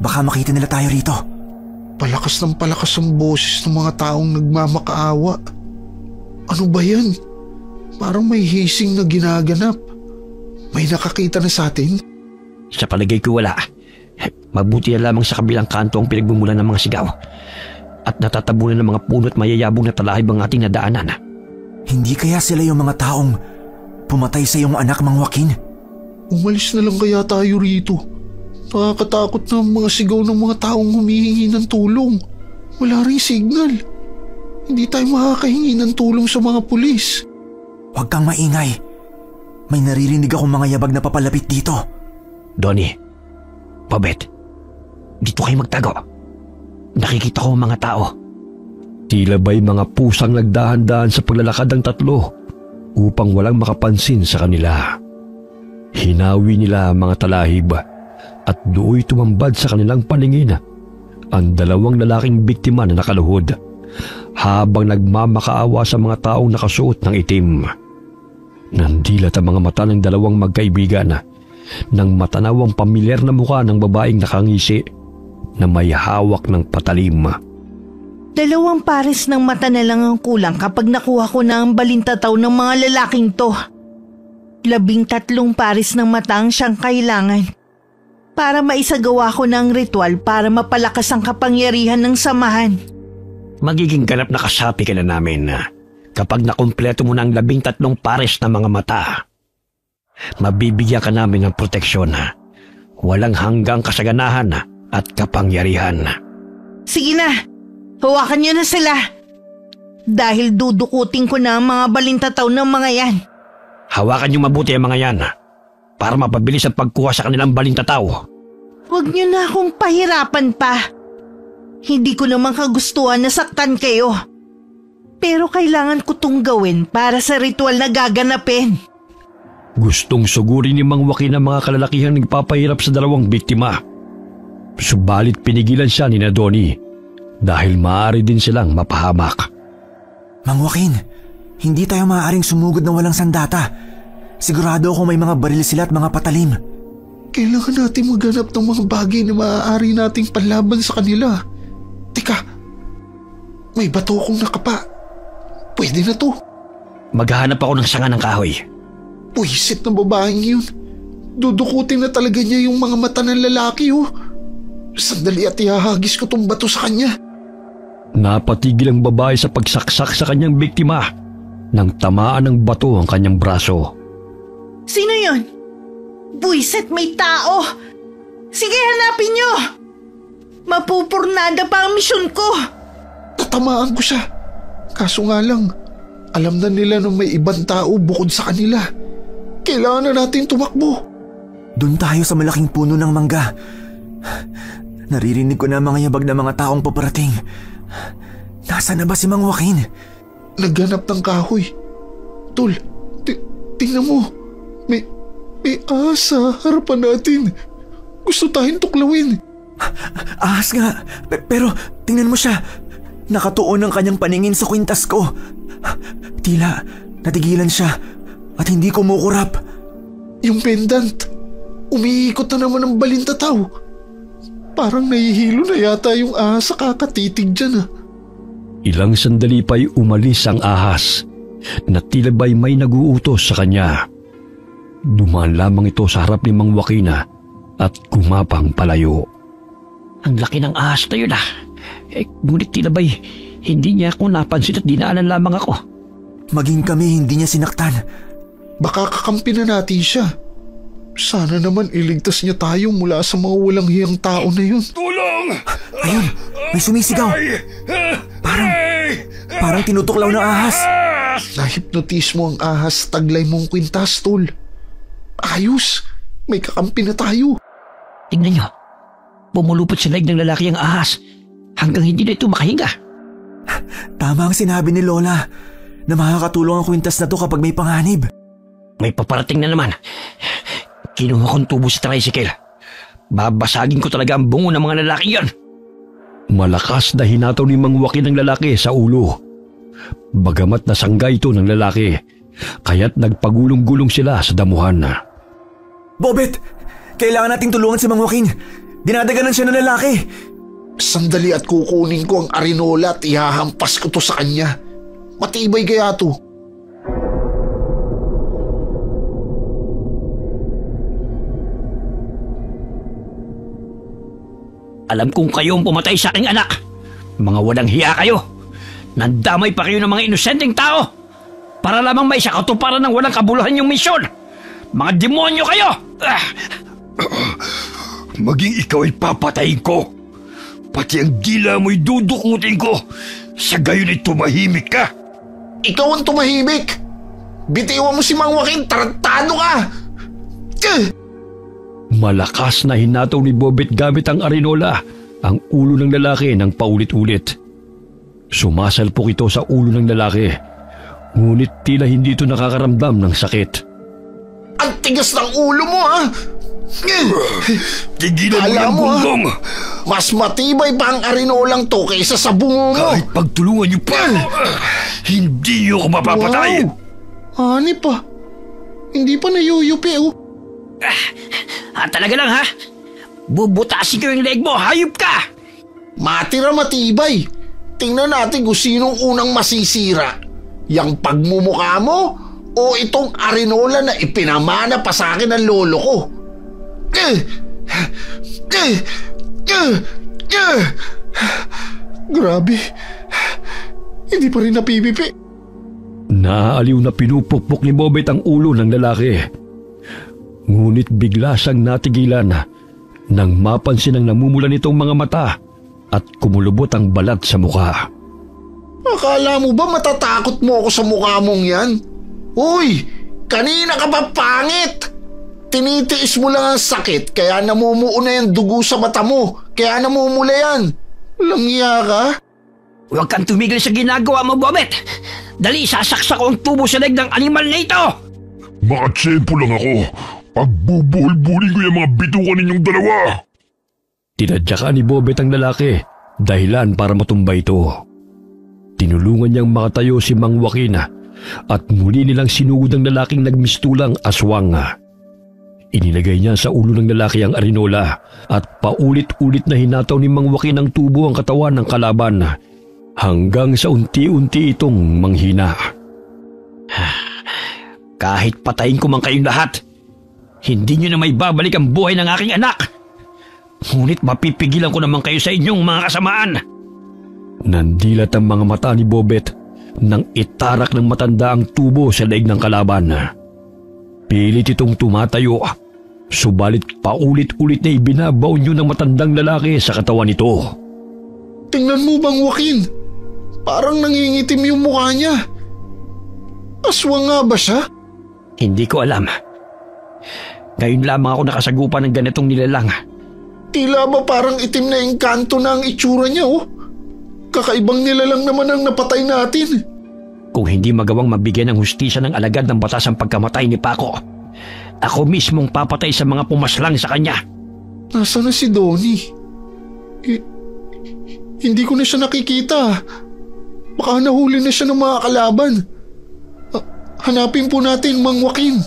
Baka makita nila tayo rito. Palakas ng palakas ang boses ng mga taong nagmamakaawa. Ano ba yan? Parang may hising na ginaganap. May nakakita na sa atin? Sa palagay ko wala. Mabuti na lamang sa kabilang kanto ang pinagbumulan ng mga sigaw. At natatabunan ng mga puno at mayayabong na talahib ang ating nadaanan. Hindi kaya sila yung mga taong pumatay sa iyong anak, Mang Joaquin? Umalis na lang kaya tayo rito. Nakakatakot na ang mga sigaw ng mga taong humihingi ng tulong. Wala ring signal. Hindi tayo makakahingi ng tulong sa mga pulis. Huwag kang maingay. May naririnig akong mga yabag na papalapit dito. Donnie, Babet, dito kayo magtago. Nakikita ko ang mga tao. Tila ba'y mga pusang nagdahan-dahan sa paglalakad ng tatlo upang walang makapansin sa kanila. Hinawi nila ang mga talahib at do'y tumambad sa kanilang paningin ang dalawang lalaking biktima na nakaluhod habang nagmamakaawa sa mga taong nakasuot ng itim. Nandilat ang mga mata ng dalawang magkaibigan nang matanaw ang pamilyar na mukha ng babaeng nakangisi na may hawak ng patalim. 2 pares ng mata na lang ang kulang kapag nakuha ko na ang balintataw ng mga lalaking to. 13 pares ng mata ang siyang kailangan para maisagawa ko ng ritual para mapalakas ang kapangyarihan ng samahan. Magiging ganap na kasapi ka na namin kapag nakumpleto mo na ang 13 pares na mga mata. Mabibigyan ka namin ng proteksyon, walang hanggang kasaganahan at kapangyarihan. Sige na, hawakan niyo na sila. Dahil dudukutin ko na ang mga balintataw ng mga yan. Hawakan niyo mabuti ang mga yan para mapabilis ang pagkuha sa kanilang balintataw. Huwag niyo na akong pahirapan pa. Hindi ko naman kagustuhan na saktan kayo. Pero kailangan ko tong gawin para sa ritual na gaganapin. Gustong sugurin ni Mang Joaquin ang mga kalalakihang nagpapahirap sa dalawang biktima. Subalit pinigilan siya ni Donnie dahil maaari din silang mapahamak. Mang Joaquin, hindi tayo maaaring sumugod ng walang sandata. Sigurado ako may mga baril sila at mga patalim. Kailangan natin maghanap ng mga bagay na maaari nating panlaban sa kanila. Teka, may bato akong nakapa. Pwede na to. Maghahanap ako ng sanga ng kahoy. Puwisit ng babaeng yun. Dudukutin na talaga niya yung mga mata ng lalaki oh. Sandali at ihahagis ko tong bato sa kanya. Napatigil ang babae sa pagsaksak sa kanyang biktima nang tamaan ng bato ang kanyang braso. Sino yun? Buiset, may tao! Sige, hanapin niyo! Mapupurnada pa ang misyon ko! Tatamaan ko siya. Kaso nga lang, alam na nila na may ibang tao bukod sa kanila. Kailangan na natin tumakbo. Doon tayo sa malaking puno ng mangga. Naririnig ko na mga yabag na mga taong paparating. Nasaan na ba si Mang Joaquin? Naghanap ng kahoy. Tol, tingnan mo. May ahas sa harapan natin. Gusto tayong tuklawin. Ahas nga, pero tingnan mo siya. Nakatuon ang kanyang paningin sa kwintas ko. Tila natigilan siya at hindi kumukurap. Yung pendant, umiikot na naman ang balintataw. Parang nahihilo na yata yung ahas sa kakatitig dyan ah. Ilang sandali pa'y umalis ang ahas na tila ba'y may naguutos sa kanya. Dumaan lamang ito sa harap ni Mang Joaquin at gumapang palayo. Ang laki ng ahas na yun ngunit tila ba'y hindi niya ako napansin at dinaanan lamang ako. Maging kami hindi niya sinaktan. Baka kakampi na natin siya. Sana naman iligtas niya tayo mula sa mga walang hiyang tao na yun. Tulong! Ayun, may sumisigaw. Parang tinutuklaw ng ahas. Nahipnotis mo ang ahas, taglay mong kwintas, tol. Ayos, may kakampi na tayo. Tingnan niyo, pumulupot sa laig ng lalaki ang ahas hanggang hindi na ito makahinga. Tama ang sinabi ni Lola na makakatulong ang kwintas na to kapag may panganib. May paparating na naman. Kinuha kong tubo sa tricycle. Babasagin ko talaga ang bungo ng mga lalaki yon. Malakas na hinataw ni Mang Joaquin ng lalaki sa ulo. Bagamat nasangga ito ng lalaki, kaya't nagpagulong-gulong sila sa damuhan. Bobet! Kailangan nating tulungan si Mang Joaquin. Dinadaganan siya ng lalaki. Sandali at kukunin ko ang arinola at ihahampas ko to sa kanya. Matibay kaya to. Alam kong kayo ang pumatay sa aking anak. Mga walang hiya kayo. Nandamay pa kayo ng mga inosenteng tao para lamang may katuparan ng walang kabuluhan yung misyon. Mga demonyo kayo! Maging ikaw ay papatayin ko. Pati ang dila mo'y dudukutin ko. Sa gayon ay tumahimik ka. Ikaw ang tumahimik! Bitiwan mo si Mang Joaquin, tarantado ka! Malakas na hinataw ni Bobet gamit ang arinola ang ulo ng lalaki ng paulit-ulit. Sumasalpok ito sa ulo ng lalaki, ngunit tila hindi ito nakakaramdam ng sakit. Ang tigas ng ulo mo, ha? Tigilan mo Alam yung mo, bunggong! Mas matibay pa ang arinolang to kaysa sa bungo mo! Kahit pagtulungan niyo pa, hindi niyo ako mapapatay! Wow! Hanip pa. Hindi pa nayuyupi, oh. Talaga lang ha? Bubutasin ko yung leg mo, hayop ka! Matira matibay. Tingnan natin kung sinong unang masisira. Yang pagmumukha mo o itong arinola na ipinamana pa sa akin ng lolo ko. Grabe. Hindi pa rin napipipi. Naaaliw na pinupukpok ni Bobet ang ulo ng lalaki. Ngunit bigla siyang natigilan nang mapansin ang namumula nitong mga mata at kumulubot ang balat sa mukha. Akala mo ba matatakot mo ako sa mukha mong yan? Uy, kanina ka ba pangit? Tinitiis mo lang ang sakit kaya namumuo na yung dugo sa mata mo. Kaya namumula yan. Walang iya ka? Huwag kang tumigil sa ginagawa mo, Bobet! Dali, sasaksak ko ang tubo sa leg ng animal na ito! Makatsempo lang ako. Pagbubuhol-buholin ko yung mga bitukan ninyong dalawa. Tinadyakan ni Bobet ang lalaki, dahilan para matumba ito. Tinulungan niyang makatayo si Mang Joaquin at muli nilang sinugod ang lalaking nagmistulang aswang. Inilagay niya sa ulo ng lalaki ang arinola at paulit-ulit na hinataw ni Mang Joaquin ang tubo ang katawan ng kalaban hanggang sa unti-unti itong manghina. Kahit patayin ko man kayong lahat, hindi nyo na may babalik ang buhay ng aking anak. Ngunit mapipigilan ko naman kayo sa inyong mga kasamaan. Nandilat ang mga mata ni Bobet nang itarak ng matanda ang tubo sa leeg ng kalaban. Pilit itong tumatayo, subalit paulit-ulit na ibinabaw niyo ng matandang lalaki sa katawan nito. Tingnan mo, Mang Joaquin. Parang nangingitim yung mukha niya. Aswang nga ba siya? Hindi ko alam. Ngayon lamang ako nakasagupan ng ganitong nilalang. Tila ba parang itim na engkanto na ang itsura niya, oh. Kakaibang nilalang naman ang napatay natin. Kung hindi magawang mabigyan ng hustisya ng alagad ng batas ang pagkamatay ni Paco, ako mismong papatay sa mga pumaslang sa kanya. Nasaan na si Donnie? Hindi ko na siya nakikita. Baka nahuli na siya ng mga kalaban. Hanapin po natin, Mang Joaquin.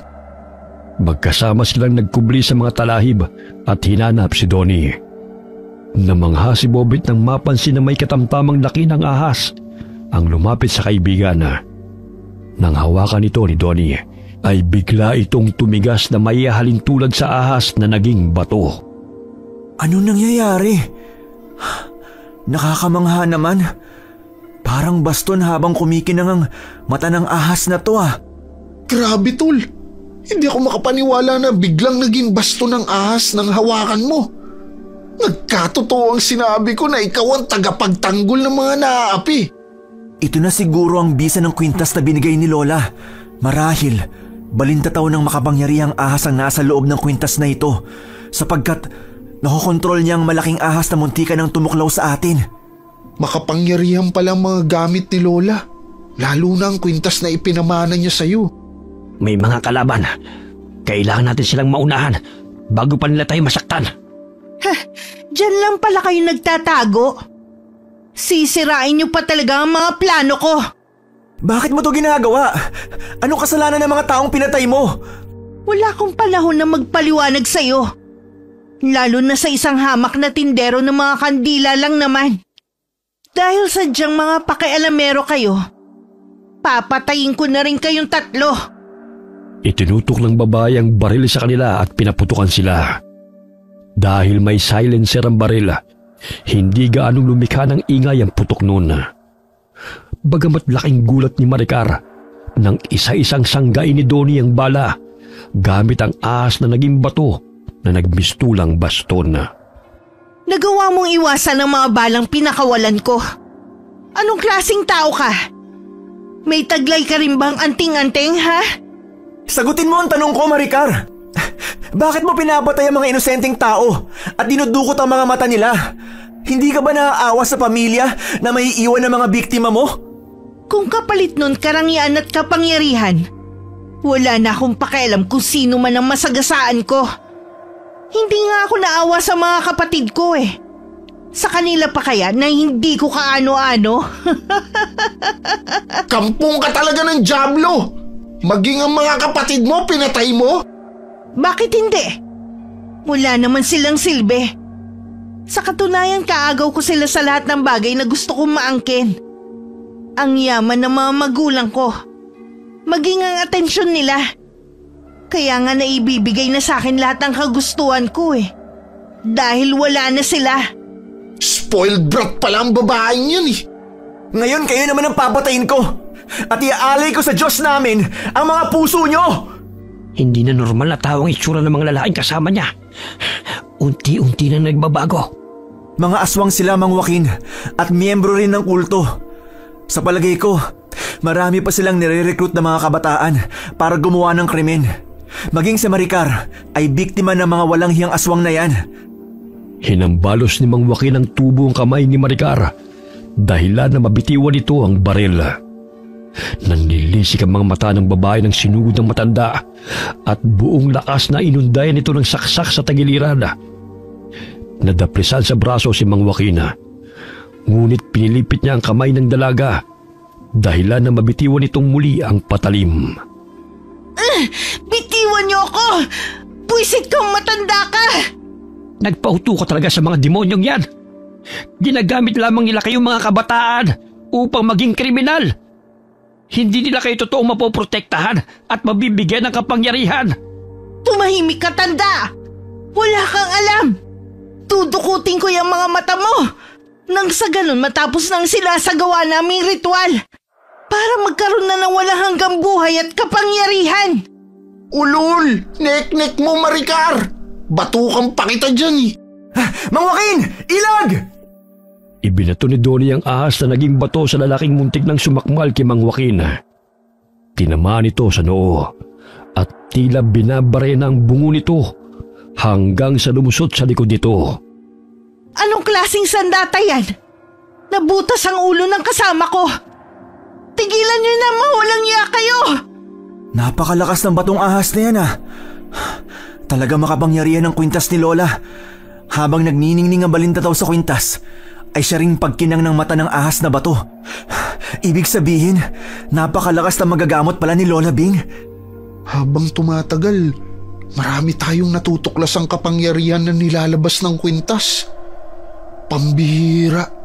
Magkasama silang nagkubli sa mga talahib at hinanap si Donnie. Namangha si Bobet nang mapansin na may katamtamang laki ng ahas ang lumapit sa kaibigan. Nang hawakan ito ni Donnie, ay bigla itong tumigas na may halintulad sa ahas na naging bato. Ano nangyayari? Nakakamangha naman. Parang baston habang kumikinang ang mata ng ahas na to ah. Grabe, tol. Hindi ako makapaniwala na biglang naging basto ng ahas ng hawakan mo. Nagkatotoo ang sinabi ko na ikaw ang tagapagtanggol ng mga naaapi. Ito na siguro ang bisa ng kwintas na binigay ni Lola. Marahil, balintataw ng makapangyarihang ahas ang nasa loob ng kwintas na ito sapagkat nakokontrol niya ang malaking ahas na muntika ng tumuklaw sa atin. Makapangyarihan pala mga gamit ni Lola. Lalo na ang kwintas na ipinamana niya sa'yo. May mga kalaban. Kailangan natin silang maunahan bago pa nila tayo masaktan. Diyan lang pala kayo nagtatago. Sisirain niyo pa talaga ang mga plano ko. Bakit mo to ginagawa? Anong kasalanan ng mga taong pinatay mo? Wala akong panahon na magpaliwanag sa'yo. Lalo na sa isang hamak na tindero ng mga kandila lang naman. Dahil sadyang mga pakialamero kayo, papatayin ko na rin kayong tatlo. Itinutok ng babae ang baril sa kanila at pinaputukan sila. Dahil may silencer ang baril, Hindi gaanong lumikha ng ingay ang putok noon. Bagamat laking gulat ni Maricar nang isa-isang sanggay ni Donnie ang bala gamit ang ahas na naging bato na nagmistulang baston. Nagawa mong iwasan ang mga balang pinakawalan ko. Anong klaseng tao ka? May taglay ka rin bang anting-anting, ha? Sagutin mo ang tanong ko, Maricar. Bakit mo pinapatay ang mga inosenteng tao at dinudukot ang mga mata nila? Hindi ka ba naaawa sa pamilya na may iwan ng mga biktima mo? Kung kapalit nun karangyaan at kapangyarihan, wala na akong pakialam kung sino man ang masagasaan ko. Hindi nga ako naawa sa mga kapatid ko eh. Sa kanila pa kaya na hindi ko kaano-ano? Kampong ka talaga ng Diablo! Maging ang mga kapatid mo, pinatay mo? Bakit hindi? Wala naman silang silbi. Sa katunayan, kaagaw ko sila sa lahat ng bagay na gusto kong maangkin. Ang yaman ng mga magulang ko. Maging ang atensyon nila. Kaya nga naibibigay na sa akin lahat ng kagustuhan ko eh. Dahil wala na sila. Spoiled brat pala ang babaeng yun eh. Ngayon kayo naman ang papatayin ko. At iaalay ko sa Diyos namin ang mga puso nyo. Hindi na normal na tao ang itsura ng mga lalaking kasama niya. Unti-unti na nagbabago. Mga aswang sila, Mang Joaquin, at miyembro rin ng kulto. Sa palagay ko, marami pa silang nire-recruit na mga kabataan para gumawa ng krimen. Maging si Maricar ay biktima ng mga walang hiyang aswang na yan. Hinambalos ni Mang Joaquin ang tubo ang kamay ni Maricar dahilan na mabitiwan ito ang baril. Nanlilisik ang mga mata ng babae ng sinugod ng matanda at buong lakas na inundayan ito ng saksak sa tagiliran. Nadapresan sa braso si Mang Joaquin, ngunit pinilipit niya ang kamay ng dalaga dahilan na mabitiwan itong muli ang patalim. Bitiwan niyo ako! Puwisit kang matanda ka! Nagpauto ka talaga sa mga demonyong yan. Ginagamit lamang nila kayong mga kabataan upang maging kriminal. Hindi nila kayo totoong mapoprotektahan at mabibigyan ng kapangyarihan. Tumahimik ka, tanda! Wala kang alam! Tudukutin ko yung mga mata mo! Nang sa ganun matapos nang sila sa gawa naming ritual para magkaroon na ng walang hanggang buhay at kapangyarihan. Ulol! Nek-nek mo, Maricar! Batukan pa kita dyan eh! Mang Joaquin! Ilag! Ibinato ni Donnie ang ahas na naging bato sa lalaking muntik ng sumakmal kay Mang Joaquin. Tinamaan ito sa noo at tila binabare na ang bungo nito hanggang sa lumusot sa likod nito. Anong klaseng sandata yan? Nabutas ang ulo ng kasama ko. Tigilan niyo na, mawalang iya kayo! Napakalakas ng batong ahas na yan ah. Talaga makapangyarihan ng kwintas ni Lola. Habang nagniningning ang balintataw sa kwintas, ay siya ring pagkinang ng mata ng ahas na bato. Ibig sabihin, napakalakas na magagamot pala ni Lola Bing. Habang tumatagal, marami tayong natutuklasang kapangyarihan na nilalabas ng kwintas. Pambihira.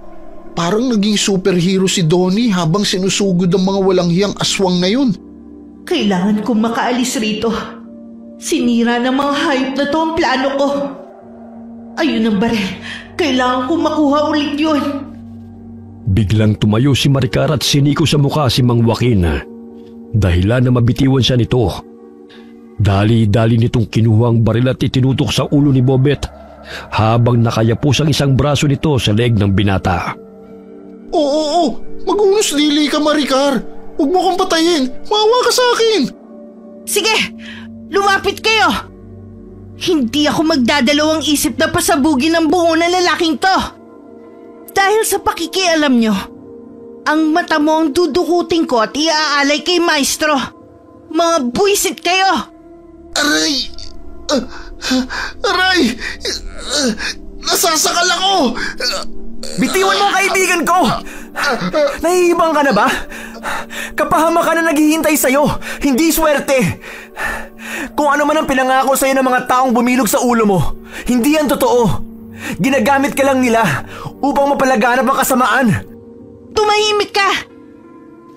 Parang naging superhero si Donnie habang sinusugod ang mga walang hiyang aswang na yun. Kailangan kong makaalis rito. Sinira ng mga hayop na to ang plano ko. Ayun ang baril. Kailangan kong makuha ulit yun. Biglang tumayo si Maricar at siniko sa mukha si Mang Joaquin. Dahilan na mabitiwan siya nito. Dali-dali nitong kinuha ang baril at itinutok sa ulo ni Bobet habang nakayapos ang isang braso nito sa leeg ng binata. Oo, mag-unos dili ka, Maricar. Huwag mo kong patayin. Maawa ka sa akin. Sige, lumapit kayo. Hindi ako magdadalawang isip na pasabugin ang bungo ng lalaking to. Dahil sa pakikialam nyo, ang mata mo ang dudukutin ko at iaalay kay Maestro. Mga buwisit kayo! Aray! Aray! Nasasakal ako! Bitiwan mo kaibigan ko! Nahihibang ka na ba? Kapahamakan na naghihintay sa'yo, hindi swerte. Kung ano man ang pinangako sa'yo ng mga taong bumilog sa ulo mo, hindi yan totoo. Ginagamit ka lang nila upang mapalaganap ang kasamaan. Tumahimik ka!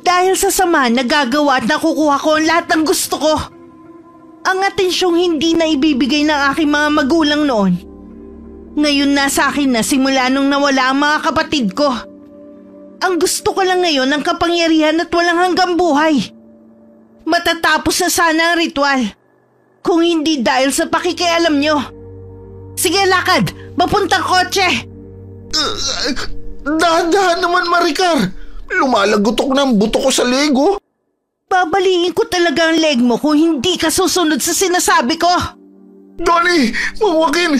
Dahil sa sama, nagagawa at nakukuha ko ang lahat ng gusto ko. Ang atensyong hindi na ibibigay ng aking mga magulang noon. Ngayon nasa akin na simula nung nawala ang mga kapatid ko. Ang gusto ko lang ngayon ang kapangyarihan at walang hanggang buhay. Matatapos na sana ang ritual. Kung hindi dahil sa pakikialam nyo. Sige, lakad! Mapuntang kotse! Dahan-dahan naman, Maricar. Lumalagotok na ang buto ko sa lego. Babaliin ko talaga ang leg mo kung hindi ka susunod sa sinasabi ko. Donnie, Mang Joaquin,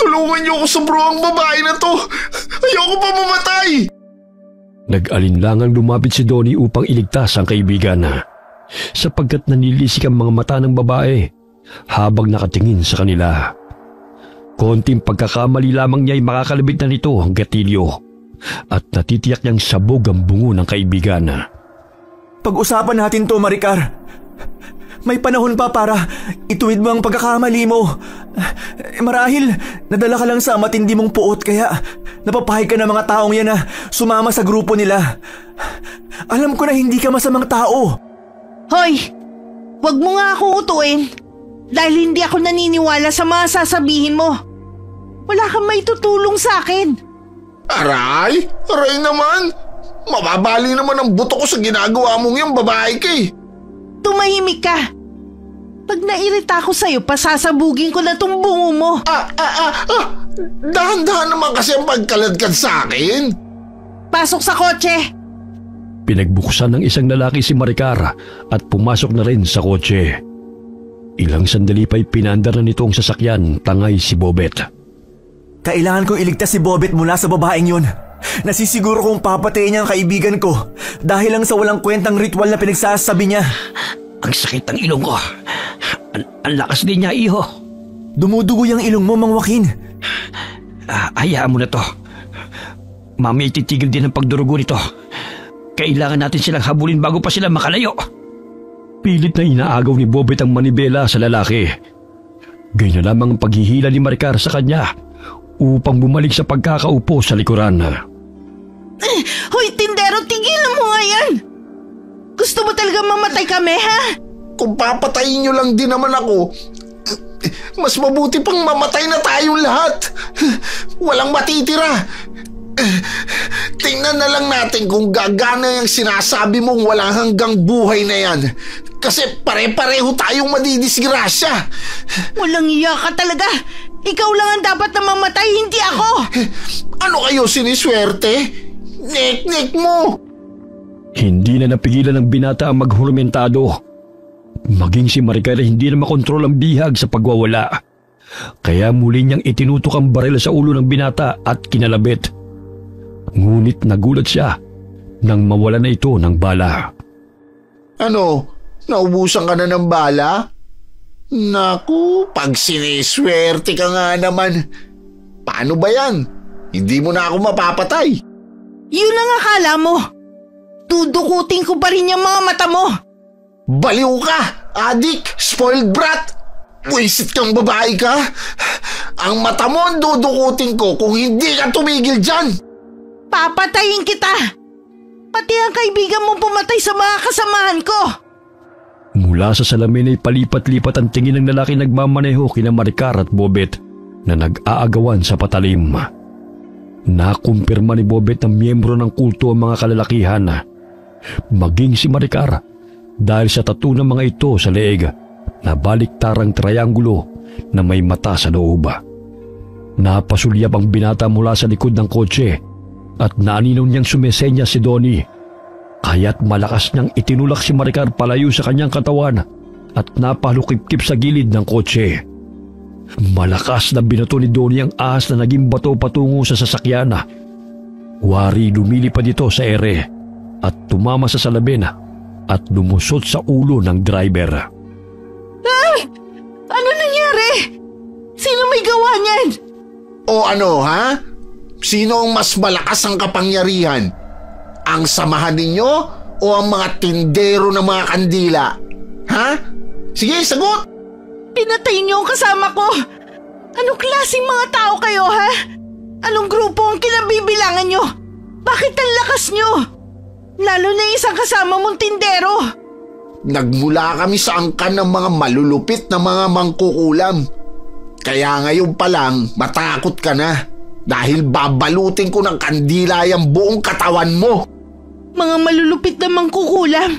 tulungan niyo ako sa bruhang babae na to. Ayoko pa mamatay. Nag-alinlangang lumapit si Donnie upang iligtas ang kaibigan sapagkat nanilisik ang mga mata ng babae habang nakatingin sa kanila. Konting pagkakamali lamang niya ay makakalabit na nito ang gatilyo at natitiyak niyang sabog ang bungo ng kaibigan. Pag-usapan natin to, Maricar. May panahon pa para ituwid mo ang pagkakamali mo. Marahil nadala ka lang sa matindi mong puot kaya napapahig ka ng mga taong yan na sumama sa grupo nila. Alam ko na hindi ka masamang tao. Hoy! Wag mo nga akong utuin dahil hindi ako naniniwala sa mga sasabihin mo. Wala kang may tutulong sa akin. Aray! Aray naman! Mababali naman ang buto ko sa ginagawa mong yung babae ka eh. Tumahimik ka. Pag nairita ako sa'yo, pasasabugin ko na tong bungo mo. Dahan-dahan naman kasi ang pagkaladkad sa akin. Pasok sa kotse. Pinagbuksan ng isang lalaki si Maricar at pumasok na rin sa kotse. Ilang sandali pa'y pinandar na nito ang sasakyan, tangay si Bobet. Kailangan kong iligtas si Bobet mula sa babaeng yun. Nasisiguro kong papatayin niya ang kaibigan ko dahil lang sa walang kwentang ritual na pinagsasabi niya. Ang sakit ng ilong ko. Ang lakas din niya, iho. Dumudugo yung ilong mo, Mang Joaquin. Hayaan mo na to. Mami, ititigil din ang pagdurugo nito. Kailangan natin silang habulin bago pa sila makalayo. Pilit na inaagaw ni Bobet ang manibela sa lalaki. Ganyan na lamang ang paghihila ni Maricar sa kanya upang bumalik sa pagkakaupo sa likuran. Hoy, tindero, tigilan mo nga yan! Gusto mo talaga mamatay kami, ha? Kung papatayin niyo lang din naman ako, mas mabuti pang mamatay na tayong lahat. Walang matitira. Tingnan na lang natin kung gagana yung sinasabi mong walang hanggang buhay na yan. Kasi pare-pareho tayong madidisgrasya. Walang iya ka talaga. Ikaw lang ang dapat na mamatay, hindi ako. Ano kayo siniswerte? Nek-nek mo. Hindi na napigilan ng binata ang maghurmentado. Maging si Maricar hindi na makontrol ang bihag sa pagwawala. Kaya muli niyang itinutok ang baril sa ulo ng binata at kinalabit. Ngunit nagulat siya nang mawala na ito ng bala. Ano? Naubusan ka na ng bala? Naku, pag siniswerte ka nga naman. Paano ba yan? Hindi mo na ako mapapatay. Yun ang akala mo. Dudukutin ko pa rin yung mga mata mo. Baliw ka, adik, spoiled brat. Wisit kang babae ka. Ang mata mo ang dudukutin ko kung hindi ka tumigil dyan. Papatayin kita. Pati ang kaibigan mo pumatay sa mga kasamahan ko. Mula sa salamin ay palipat-lipat ang tingin ng lalaki nagmamaneho kina Maricar at Bobet na nag-aagawan sa patalim. Nakumpirma ni Bobet na miyembro ng kulto ang mga kalalakihan. Maging si Maricar dahil sa tattoo ng mga ito sa leeg na baliktarang trianggulo na may mata sa loob. Napasulyap ang binata mula sa likod ng kotse at naninaw niyang sumesenya si Donnie. Kaya't malakas niyang itinulak si Maricar palayo sa kanyang katawan at napalukip-kip sa gilid ng kotse. Malakas na binato ni Donnie ang ahas na naging bato patungo sa sasakyan. Wari lumilipad ito sa ere at tumama sa salamin at lumusot sa ulo ng driver. Ay! Ano nangyari? Sino may gawa niyan? O ano, ha? Sino ang mas malakas ang kapangyarihan? Ang samahan ninyo o ang mga tindero ng mga kandila? Ha? Sige, sagot! Pinatay niyo ang kasama ko. Anong klaseng mga tao kayo, ha? Anong grupo ang kinabibilangan niyo? Bakit ang lakas niyo? Lalo na isang kasama mong tindero. Nagmula kami sa angkan ng mga malulupit na mga mangkukulam. Kaya ngayon pa lang matakot ka na dahil babalutin ko ng kandila yung buong katawan mo. Mga malulupit na mangkukulam.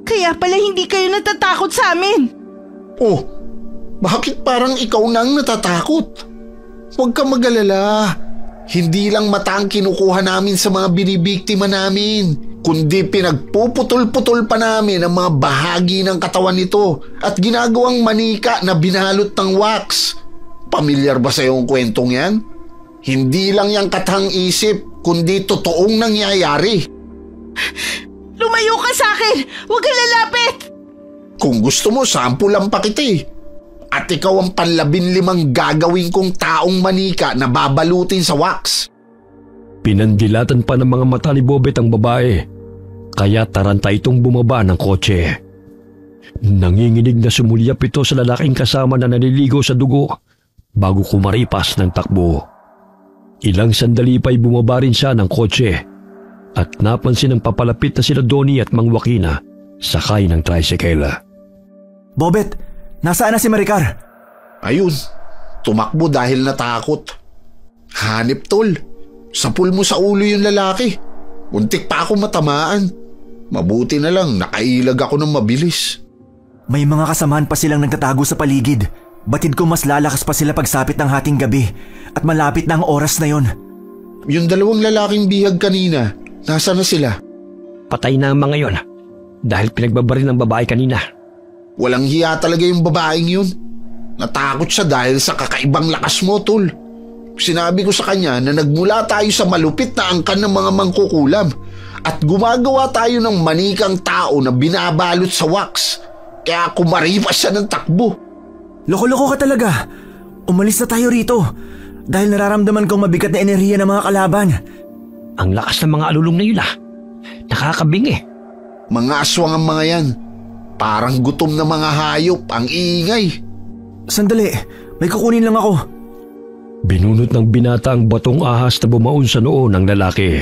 Kaya pala hindi kayo natatakot sa amin. Oh, bakit parang ikaw nang natatakot? Huwag ka mag-alala. Hindi lang mata ang kinukuha namin sa mga binibiktima namin, kundi pinagpuputol-putol pa namin ang mga bahagi ng katawan nito at ginagawang manika na binalot ng wax. Pamilyar ba sa iyong kwentong yan? Hindi lang yung katang isip, kundi totoong nangyayari. Lumayo ka sa akin! Huwag kang lalapit! Kung gusto mo, sampulan pa kita eh. At ikaw ang 15 gagawin kong taong manika na babalutin sa wax. Pinandilatan pa ng mga mata ni Bobet ang babae, kaya taranta itong bumaba ng kotse. Nanginginig na sumulyap ito sa lalaking kasama na naliligo sa dugo bago kumaripas ng takbo. Ilang sandali pa'y bumaba rin siya ng kotse at napansin ng papalapit na sila Donnie at Mang Joaquina sakay ng tricycle. Bobet, nasaan na si Maricar? Ayun, tumakbo dahil natakot. Hanip tol, sapul mo sa ulo yung lalaki. Untik pa ako matamaan. Mabuti na lang nakailag ako ng mabilis. May mga kasamahan pa silang nagtatago sa paligid. Batid ko mas lalakas pa sila pagsapit ng hating gabi at malapit na ang oras na yon. Yung 2 lalaking bihag kanina, nasa na sila? Patay na ang mga yon dahil pinagbabaril ng babae kanina. Walang hiya talaga yung babaeng yun. Natakot siya dahil sa kakaibang lakas mo, tol. Sinabi ko sa kanya na nagmula tayo sa malupit na angkan ng mga mangkukulam at gumagawa tayo ng manikang tao na binabalot sa wax. Kaya kumaripas siya ng takbo. Loko-loko ka talaga. Umalis na tayo rito dahil nararamdaman kong mabigat na enerhiya ng mga kalaban. Ang lakas ng mga alulong na yun Nakakabingi. Mga aswang ang mga yan. Parang gutom na mga hayop ang iingay. Sandali, may kukunin lang ako. Binunot ng binata ang batong ahas na bumaon sa noo ng lalaki.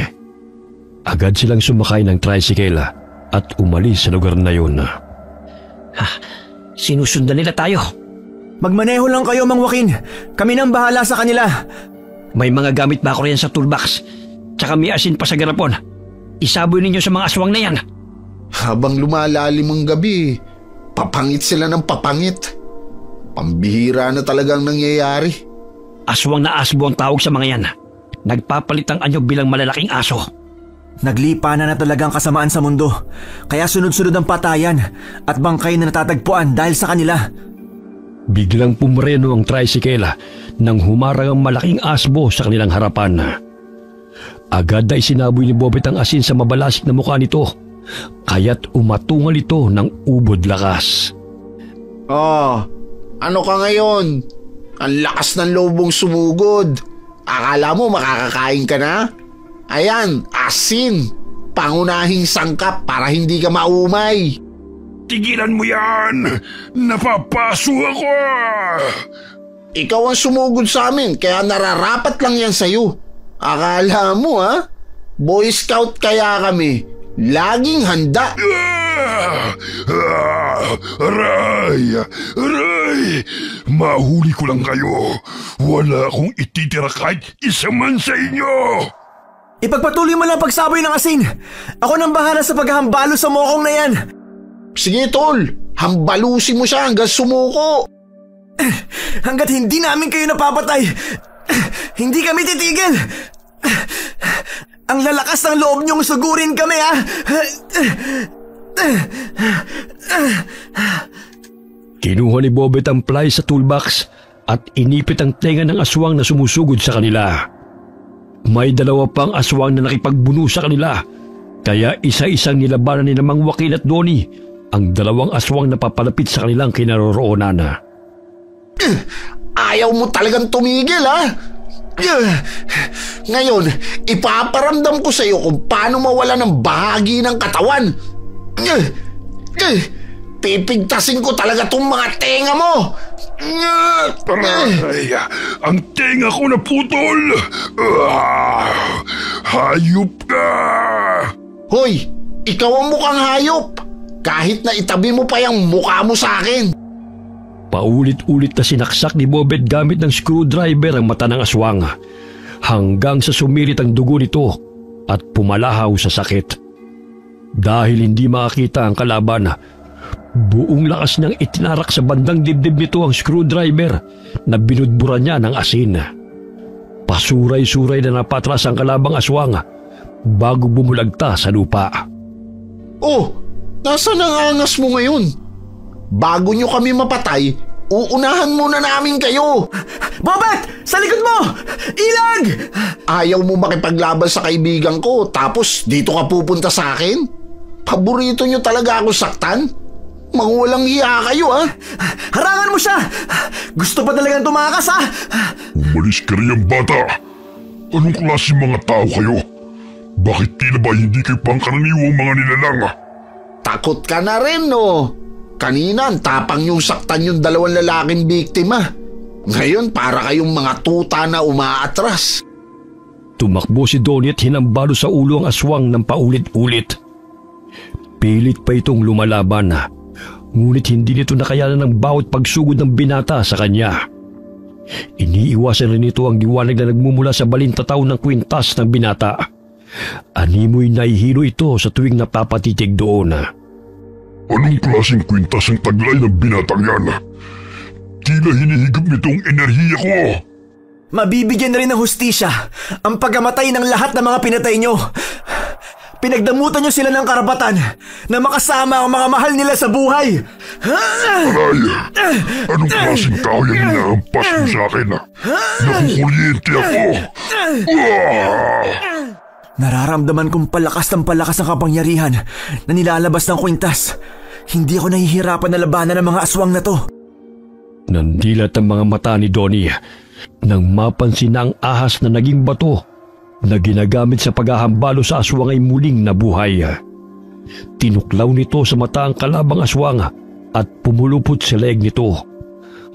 Agad silang sumakay ng tricycle at umalis sa lugar na yun. Sinusundan nila tayo. Magmaneho lang kayo, Mang Joaquin. Kami nang bahala sa kanila. May mga gamit ba ako riyan sa toolbox? Tsaka may asin pa sa garapon. Isaboy ninyo sa mga aswang na yan. Habang lumalalim ang gabi, papangit sila ng papangit. Pambihira na talagang nangyayari. Aswang na asbo ang tawag sa mga yan. Nagpapalit ang anyo bilang malalaking aso. Naglipa na talagang kasamaan sa mundo. Kaya sunod-sunod ang patayan at bangkay na natatagpuan dahil sa kanila. Biglang pumreno ang tricycle nang humarang ang malaking asbo sa kanilang harapan. Agad na isinaboy ni Bobet ang asin sa mabalasik na mukha nito, kaya't umatungal ito ng ubod lakas. Oh, ano ka ngayon? Ang lakas ng lobong sumugod. Akala mo makakakain ka na? Ayan, asin. Pangunahing sangkap para hindi ka maumay. Tigilan mo yan! Napapaso ako! Ikaw ang sumugod sa amin kaya nararapat lang yan sa'yo. Akala mo Boy Scout kaya kami. Laging handa. Aray! Aray! Mahuli ko lang kayo. Wala akong ititira kahit isa man sa inyo. Ipagpatuloy mo lang pagsaboy ng asin. Ako nang bahala sa paghahambalo sa mokong na yan. Sige tol, hambalusin mo siya hanggang sumuko. Hanggat hindi namin kayo napapatay, hindi kami titigil. Ang lalakas ng loob niyong sugurin kami, Kinuha ni Bobet ang ply sa toolbox at inipit ang tenga ng aswang na sumusugod sa kanila. May 2 pang aswang na nakipagbuno sa kanila, kaya isa-isang nilabanan ni Mang Joaquin at Donnie ang 2 aswang na papalapit sa kanilang kinaroroonan. Ayaw mo talagang tumigil, Ngayon, ipaparamdam ko sa iyo kung paano mawala ng bahagi ng katawan. Pipigtasin ko talaga tong mga tenga mo. Aray! Ang tenga ko naputol! Hayop ka! Hoy, ikaw ang mukhang hayop. Kahit na itabi mo pa yung mukha mo sa akin. Paulit-ulit na sinaksak ni Bobet gamit ng screwdriver ang mata ng aswang hanggang sa sumirit ang dugo nito at pumalahaw sa sakit. Dahil hindi makakita ang kalaban, buong lakas niyang itinarak sa bandang dibdib nito ang screwdriver na binudbura niya ng asin. Pasuray-suray na napatras ang kalabang aswang bago bumulagta sa lupa. Oh, nasaan ang angas mo ngayon? Bago nyo kami mapatay, uunahan muna namin kayo. Bobet! Sa likod mo! Ilag! Ayaw mo makipaglaban sa kaibigan ko tapos dito ka pupunta sa akin? Paborito nyo talaga ako saktan? Mga walang hiya kayo, ha? Harangan mo siya! Gusto pa talagang tumakas, ha? Umalis ka riyang bata! Anong klaseng mga tao kayo? Bakit tila ba hindi kayo pangkaraniwang mga nilalang? Takot ka na rin, no? Kanina, tapang yung saktan yung dalawang lalaking biktima. Ngayon, para kayong mga tuta na umaatras. Tumakbo si Donnie at hinambalo sa ulo ang aswang ng paulit-ulit. Pilit pa itong lumalaban, ngunit hindi nito nakayanan ng bawat pagsugod ng binata sa kanya. Iniiwasan rin ito ang liwanag na nagmumula sa balintataw ng kwintas ng binata. Animoy nahihilo ito sa tuwing napapatitig doon. Anong klaseng kwintas ang taglay ng binatang yan? Tila hinihigop nitong enerhiya ko. Mabibigyan na rin ng hustisya ang pagkamatay ng lahat ng mga pinatay nyo. Pinagdamutan nyo sila ng karapatan na makasama ang mga mahal nila sa buhay. Aray, anong klaseng tao yung hinahampas mo sa akin? Nakukuryente ako. Nararamdaman kong palakas ng palakas ang kapangyarihan na nilalabas ng kwintas. Hindi ako nahihirapan na labanan ng mga aswang na to. Nandilat ang mga mata ni Donnie nang mapansin na ang ahas na naging bato na ginagamit sa paghahambalo sa aswang ay muling nabuhay. Tinuklaw nito sa mata ang kalabang aswang at pumulupot sa leeg nito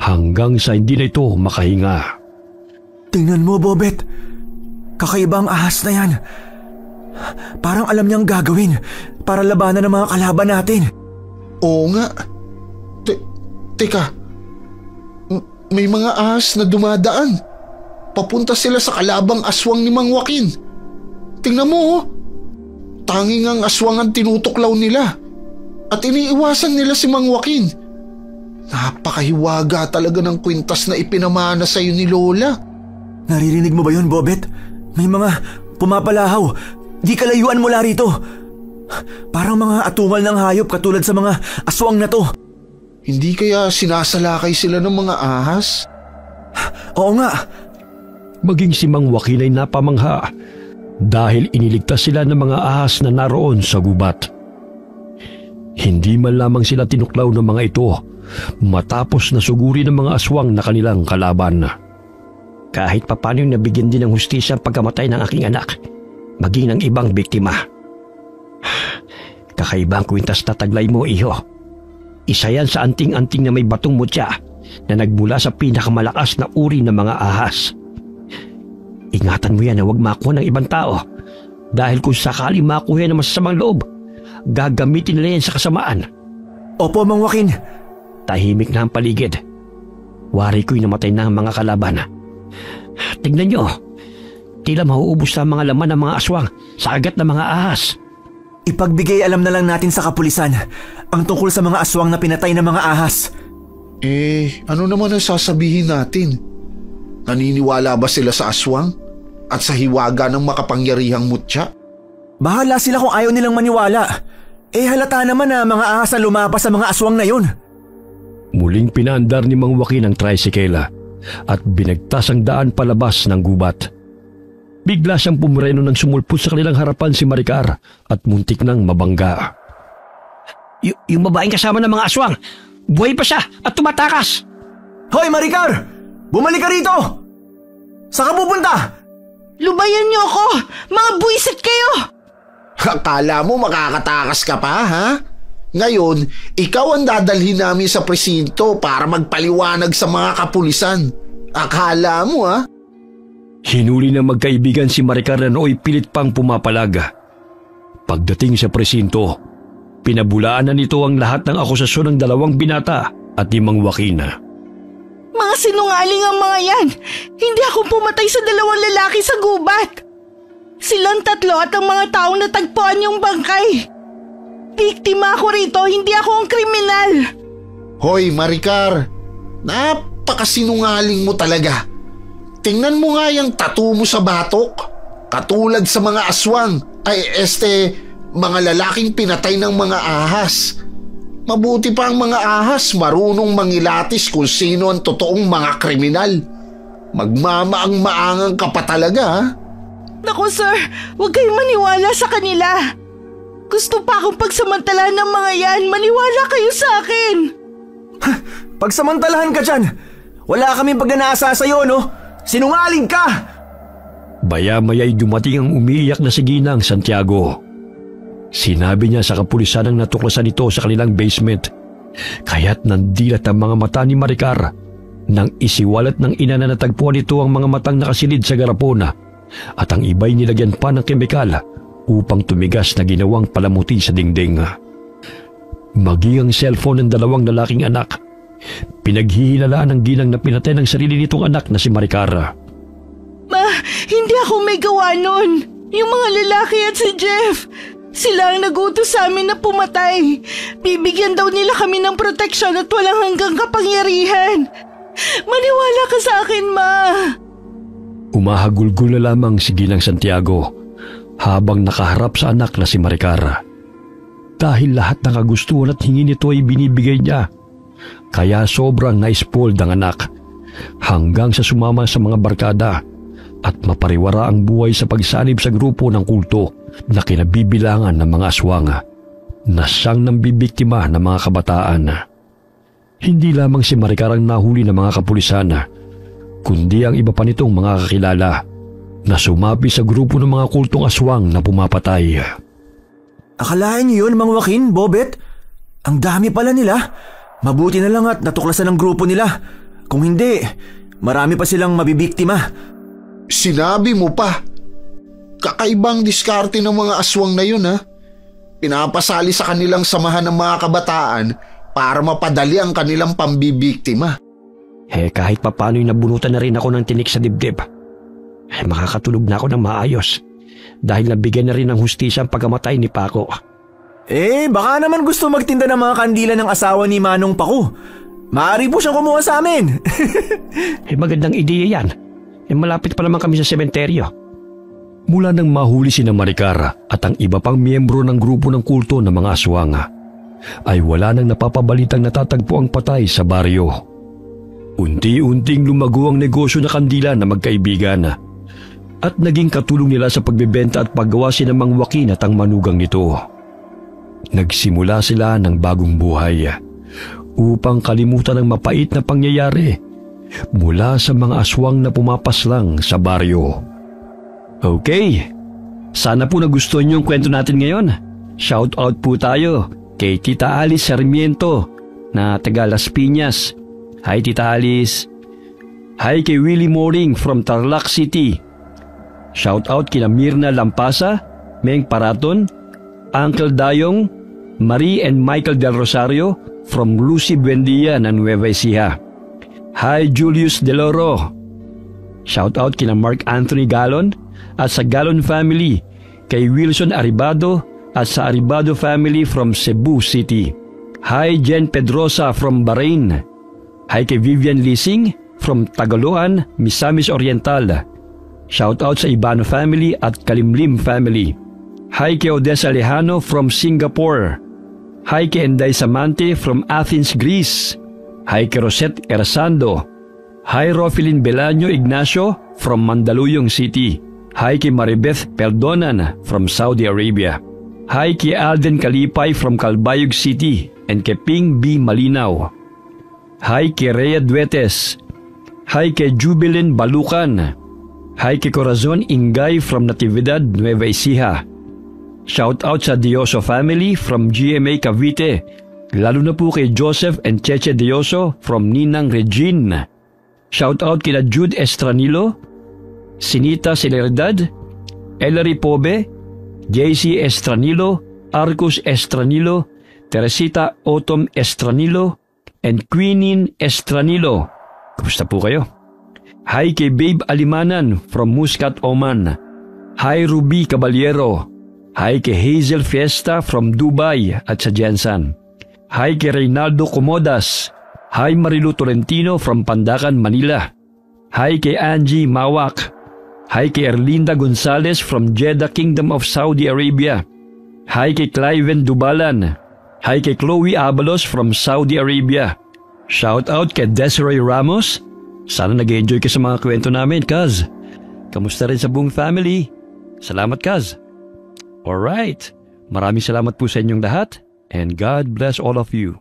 hanggang sa hindi na ito makahinga. Tingnan mo, Bobet. Kakaiba ang ahas na yan. Parang alam niyang gagawin para labanan ng mga kalaban natin. Oo nga. Teka, may mga ahas na dumadaan. Papunta sila sa kalabang aswang ni Mang Joaquin. Tingnan mo, oh. Tanging ang aswang ang tinutuklaw nila. At iniiwasan nila si Mang Joaquin. Napakahiwaga talaga ng kwintas na ipinamana sa'yo ni Lola. Naririnig mo ba yun, Bobet? May mga pumapalahaw. Di kalayuan mula rito. Parang mga atumal ng hayop katulad sa mga aswang na to. Hindi kaya sinasalakay sila ng mga ahas? Oo nga. Maging si Mang Joaquin ay napamangha dahil iniligtas sila ng mga ahas na naroon sa gubat. Hindi man lamang sila tinuklaw ng mga ito matapos na suguri ng mga aswang na kanilang kalaban. Kahit papano nabigyan din ng hustisya ang pagkamatay ng aking anak, maging ng ibang biktima. Kakaibang kwintas na taglay mo, iho. Isa yan sa anting-anting na may batong mutya na nagmula sa pinakamalakas na uri ng mga ahas. Ingatan mo yan na huwag makuha ng ibang tao dahil kung sakali makuha ng masasamang loob, gagamitin nila yan sa kasamaan. Opo, Mang Joaquin. Tahimik na ang paligid. Wari ko'y namatay na ang mga kalaban. Tignan nyo, tila mauubos na ang mga laman ng mga aswang sa agat ng mga ahas. Ipagbigay alam na lang natin sa kapulisan ang tungkol sa mga aswang na pinatay ng mga ahas. Ano naman ang sasabihin natin? Naniniwala ba sila sa aswang? At sa hiwaga ng makapangyarihang mutya? Bahala sila kung ayaw nilang maniwala. Halata naman na mga ahas ang lumapas sa mga aswang na yun. Muling pinaandar ni Mang Joaquin ang tricycle at binagtas ang daan palabas ng gubat. Bigla siyang pumreno nang sumulpot sa kanilang harapan si Maricar at muntik nang mabangga. Yung babaeng kasama ng mga aswang, buhay pa siya at tumatakas. Hoy, Maricar! Bumalik ka rito! Saan ka pupunta? Lubayan niyo ako! Mga buwisit kayo! Akala mo makakatakas ka pa, ha? Ngayon, ikaw ang dadalhin namin sa presinto para magpaliwanag sa mga kapulisan. Akala mo, ha? Hinuli ng magkaibigan si Maricar na nooy pilit pang pumapalag. Pagdating sa presinto, pinabulaan na nito ang lahat ng akusasyon ng dalawang binata at ni Mang Joaquin. Mga sinungaling ang mga yan. Hindi ako pumatay sa 2 lalaki sa gubat. Silang 3 at ang mga taong natagpuan yung bangkay. Biktima ako rito, hindi ako ang kriminal. Hoy, Maricar, napakasinungaling mo talaga. Tingnan mo nga yung tattoo mo sa batok. Katulad sa mga aswang, mga lalaking pinatay ng mga ahas. Mabuti pa ang mga ahas marunong mangilatis kung sino ang totoong mga kriminal. Magmamaang-maangang ka pa talaga, ha? Naku sir, huwag kayong maniwala sa kanila. Gusto pa akong pagsamantalahan ng mga yan. Maniwala kayo sa akin. Pagsamantalahan ka dyan. Wala kaming pagnanasa sa'yo, no? Sinungaling ka! Baya-maya'y dumating ang umiiyak na si Ginang Santiago. Sinabi niya sa kapulisan ang natuklasan ito sa kanilang basement. Kaya't nandilat ang mga mata ni Maricar nang isiwalat ng ina na natagpuan ito ang mga matang nakasilid sa garapona at ang iba'y nilagyan pa ng kemikal upang tumigas na ginawang palamuti sa dingding. Maging ang cellphone ng 2 lalaking anak, pinaghihilalaan ng Ginang na pinatay ng sarili nitong anak na si Maricar. Ma, hindi ako may gawa nun. Yung mga lalaki at si Jeff, sila ang nagutos sa amin na pumatay. Bibigyan daw nila kami ng proteksyon at walang hanggang kapangyarihan. Maniwala ka sa akin, Ma. Umahagulgul na lamang si Ginang Santiago habang nakaharap sa anak na si Maricar. Dahil lahat ng kagustuhan at hingin nito ay binibigay niya, kaya sobrang na-spoiled ang anak hanggang sa sumama sa mga barkada at mapariwara ang buhay sa pagsanib sa grupo ng kulto na kinabibilangan ng mga aswang na siyang nambibiktima ng mga kabataan. Hindi lamang si Maricar ang nahuli ng mga kapulisan, kundi ang iba pa nitong mga kakilala na sumapi sa grupo ng mga kultong aswang na pumapatay. Akalain niyo yun, Mang Joaquin, Bobet? Ang dami pala nila. Mabuti na lang at natuklasan ang grupo nila. Kung hindi, marami pa silang mabibiktima. Sinabi mo pa. Kakaibang diskarte ng mga aswang na yun, ha? Pinapasali sa kanilang samahan ng mga kabataan para mapadali ang kanilang pambibiktima. Kahit papano'y nabunutan na rin ako ng tinik sa dibdib. Makakatulog na ako ng maayos dahil nabigyan na rin ng hustisya ang pagkamatay ni Paco. Baka naman gusto magtinda ng mga kandila ng asawa ni Manong Paco. Maaari po siyang kumuha sa amin. Magandang ideya yan. Malapit pa naman kami sa sementeryo. Mula nang mahuli si Maricar at ang iba pang miyembro ng grupo ng kulto ng mga aswang, ay wala nang napapabalitang natatagpo ang patay sa baryo. Unti-unting lumago ang negosyo na kandila na magkaibigan at naging katulong nila sa pagbebenta at paggawa si Mang Joaquin at ang manugang nito. Nagsimula sila ng bagong buhay upang kalimutan ang mapait na pangyayari mula sa mga aswang na pumapaslang sa baryo. Okay, sana po nagustuhan niyo ang kwento natin ngayon. Shout out po tayo kay Tita Alice Sarmiento na taga Las Piñas. Hi Tita Alice. Hi kay Willie Moring from Tarlac City. Shout out kina Mirna Lampasa, Meng Paraton, Uncle Dayong, Marie and Michael Del Rosario from Lucy Buendia ng Nueva Ecija. Hi Julius Deloro. Shout out kina Mark Anthony Galon at sa Galon family, kay Wilson Aribado at sa Aribado family from Cebu City. Hi Jen Pedrosa from Bahrain. Hi kay Vivian Lising from Tagaloan, Misamis Oriental. Shout out sa Ibano family at Kalimlim family. Hi kay Odessa Lejano from Singapore. Hi kay Enday Samante from Athens, Greece. Hi kay Rosette Ersando. Hi Rofelyn Belaño Ignacio from Mandaluyong City. Hi kay Maribeth Perdonan from Saudi Arabia. Hi kay Alden Kalipay from Calbayog City and kay Ping B. Malinaw. Hi kay Rhea Duetes. Hi kay Jubilin Balukan. Hi kay Corazon Ingay from Natividad, Nueva Ecija. Shout out sa Dioso family from GMA Cavite, lalo na po kay Joseph and Cheche Dioso from Ninang Regine. Shout out kina Jude Estranilo, Sinita Celeridad, Ellery Pobe, JC Estranilo, Arcus Estranilo, Teresita Otom Estranilo, and Queenin Estranilo. Kumusta po kayo? Hi kay Babe Alimanan from Muscat, Oman. Hi Ruby Caballero. Hi kay Hazel Fiesta from Dubai at sa Jensan. Hi kay Reynaldo Comodas. Hi Marilu Tolentino from Pandacan, Manila. Hi kay Angie Mawak. Hi kay Erlinda Gonzalez from Jeddah, Kingdom of Saudi Arabia. Hi kay Cliven Dubalan. Hi kay Chloe Abalos from Saudi Arabia. Shout out kay Desiree Ramos. Sana nag-enjoy ka sa mga kwento namin, Kaz. Kamusta rin sa buong family? Salamat, Kaz. Alright, maraming salamat po sa inyong lahat and God bless all of you.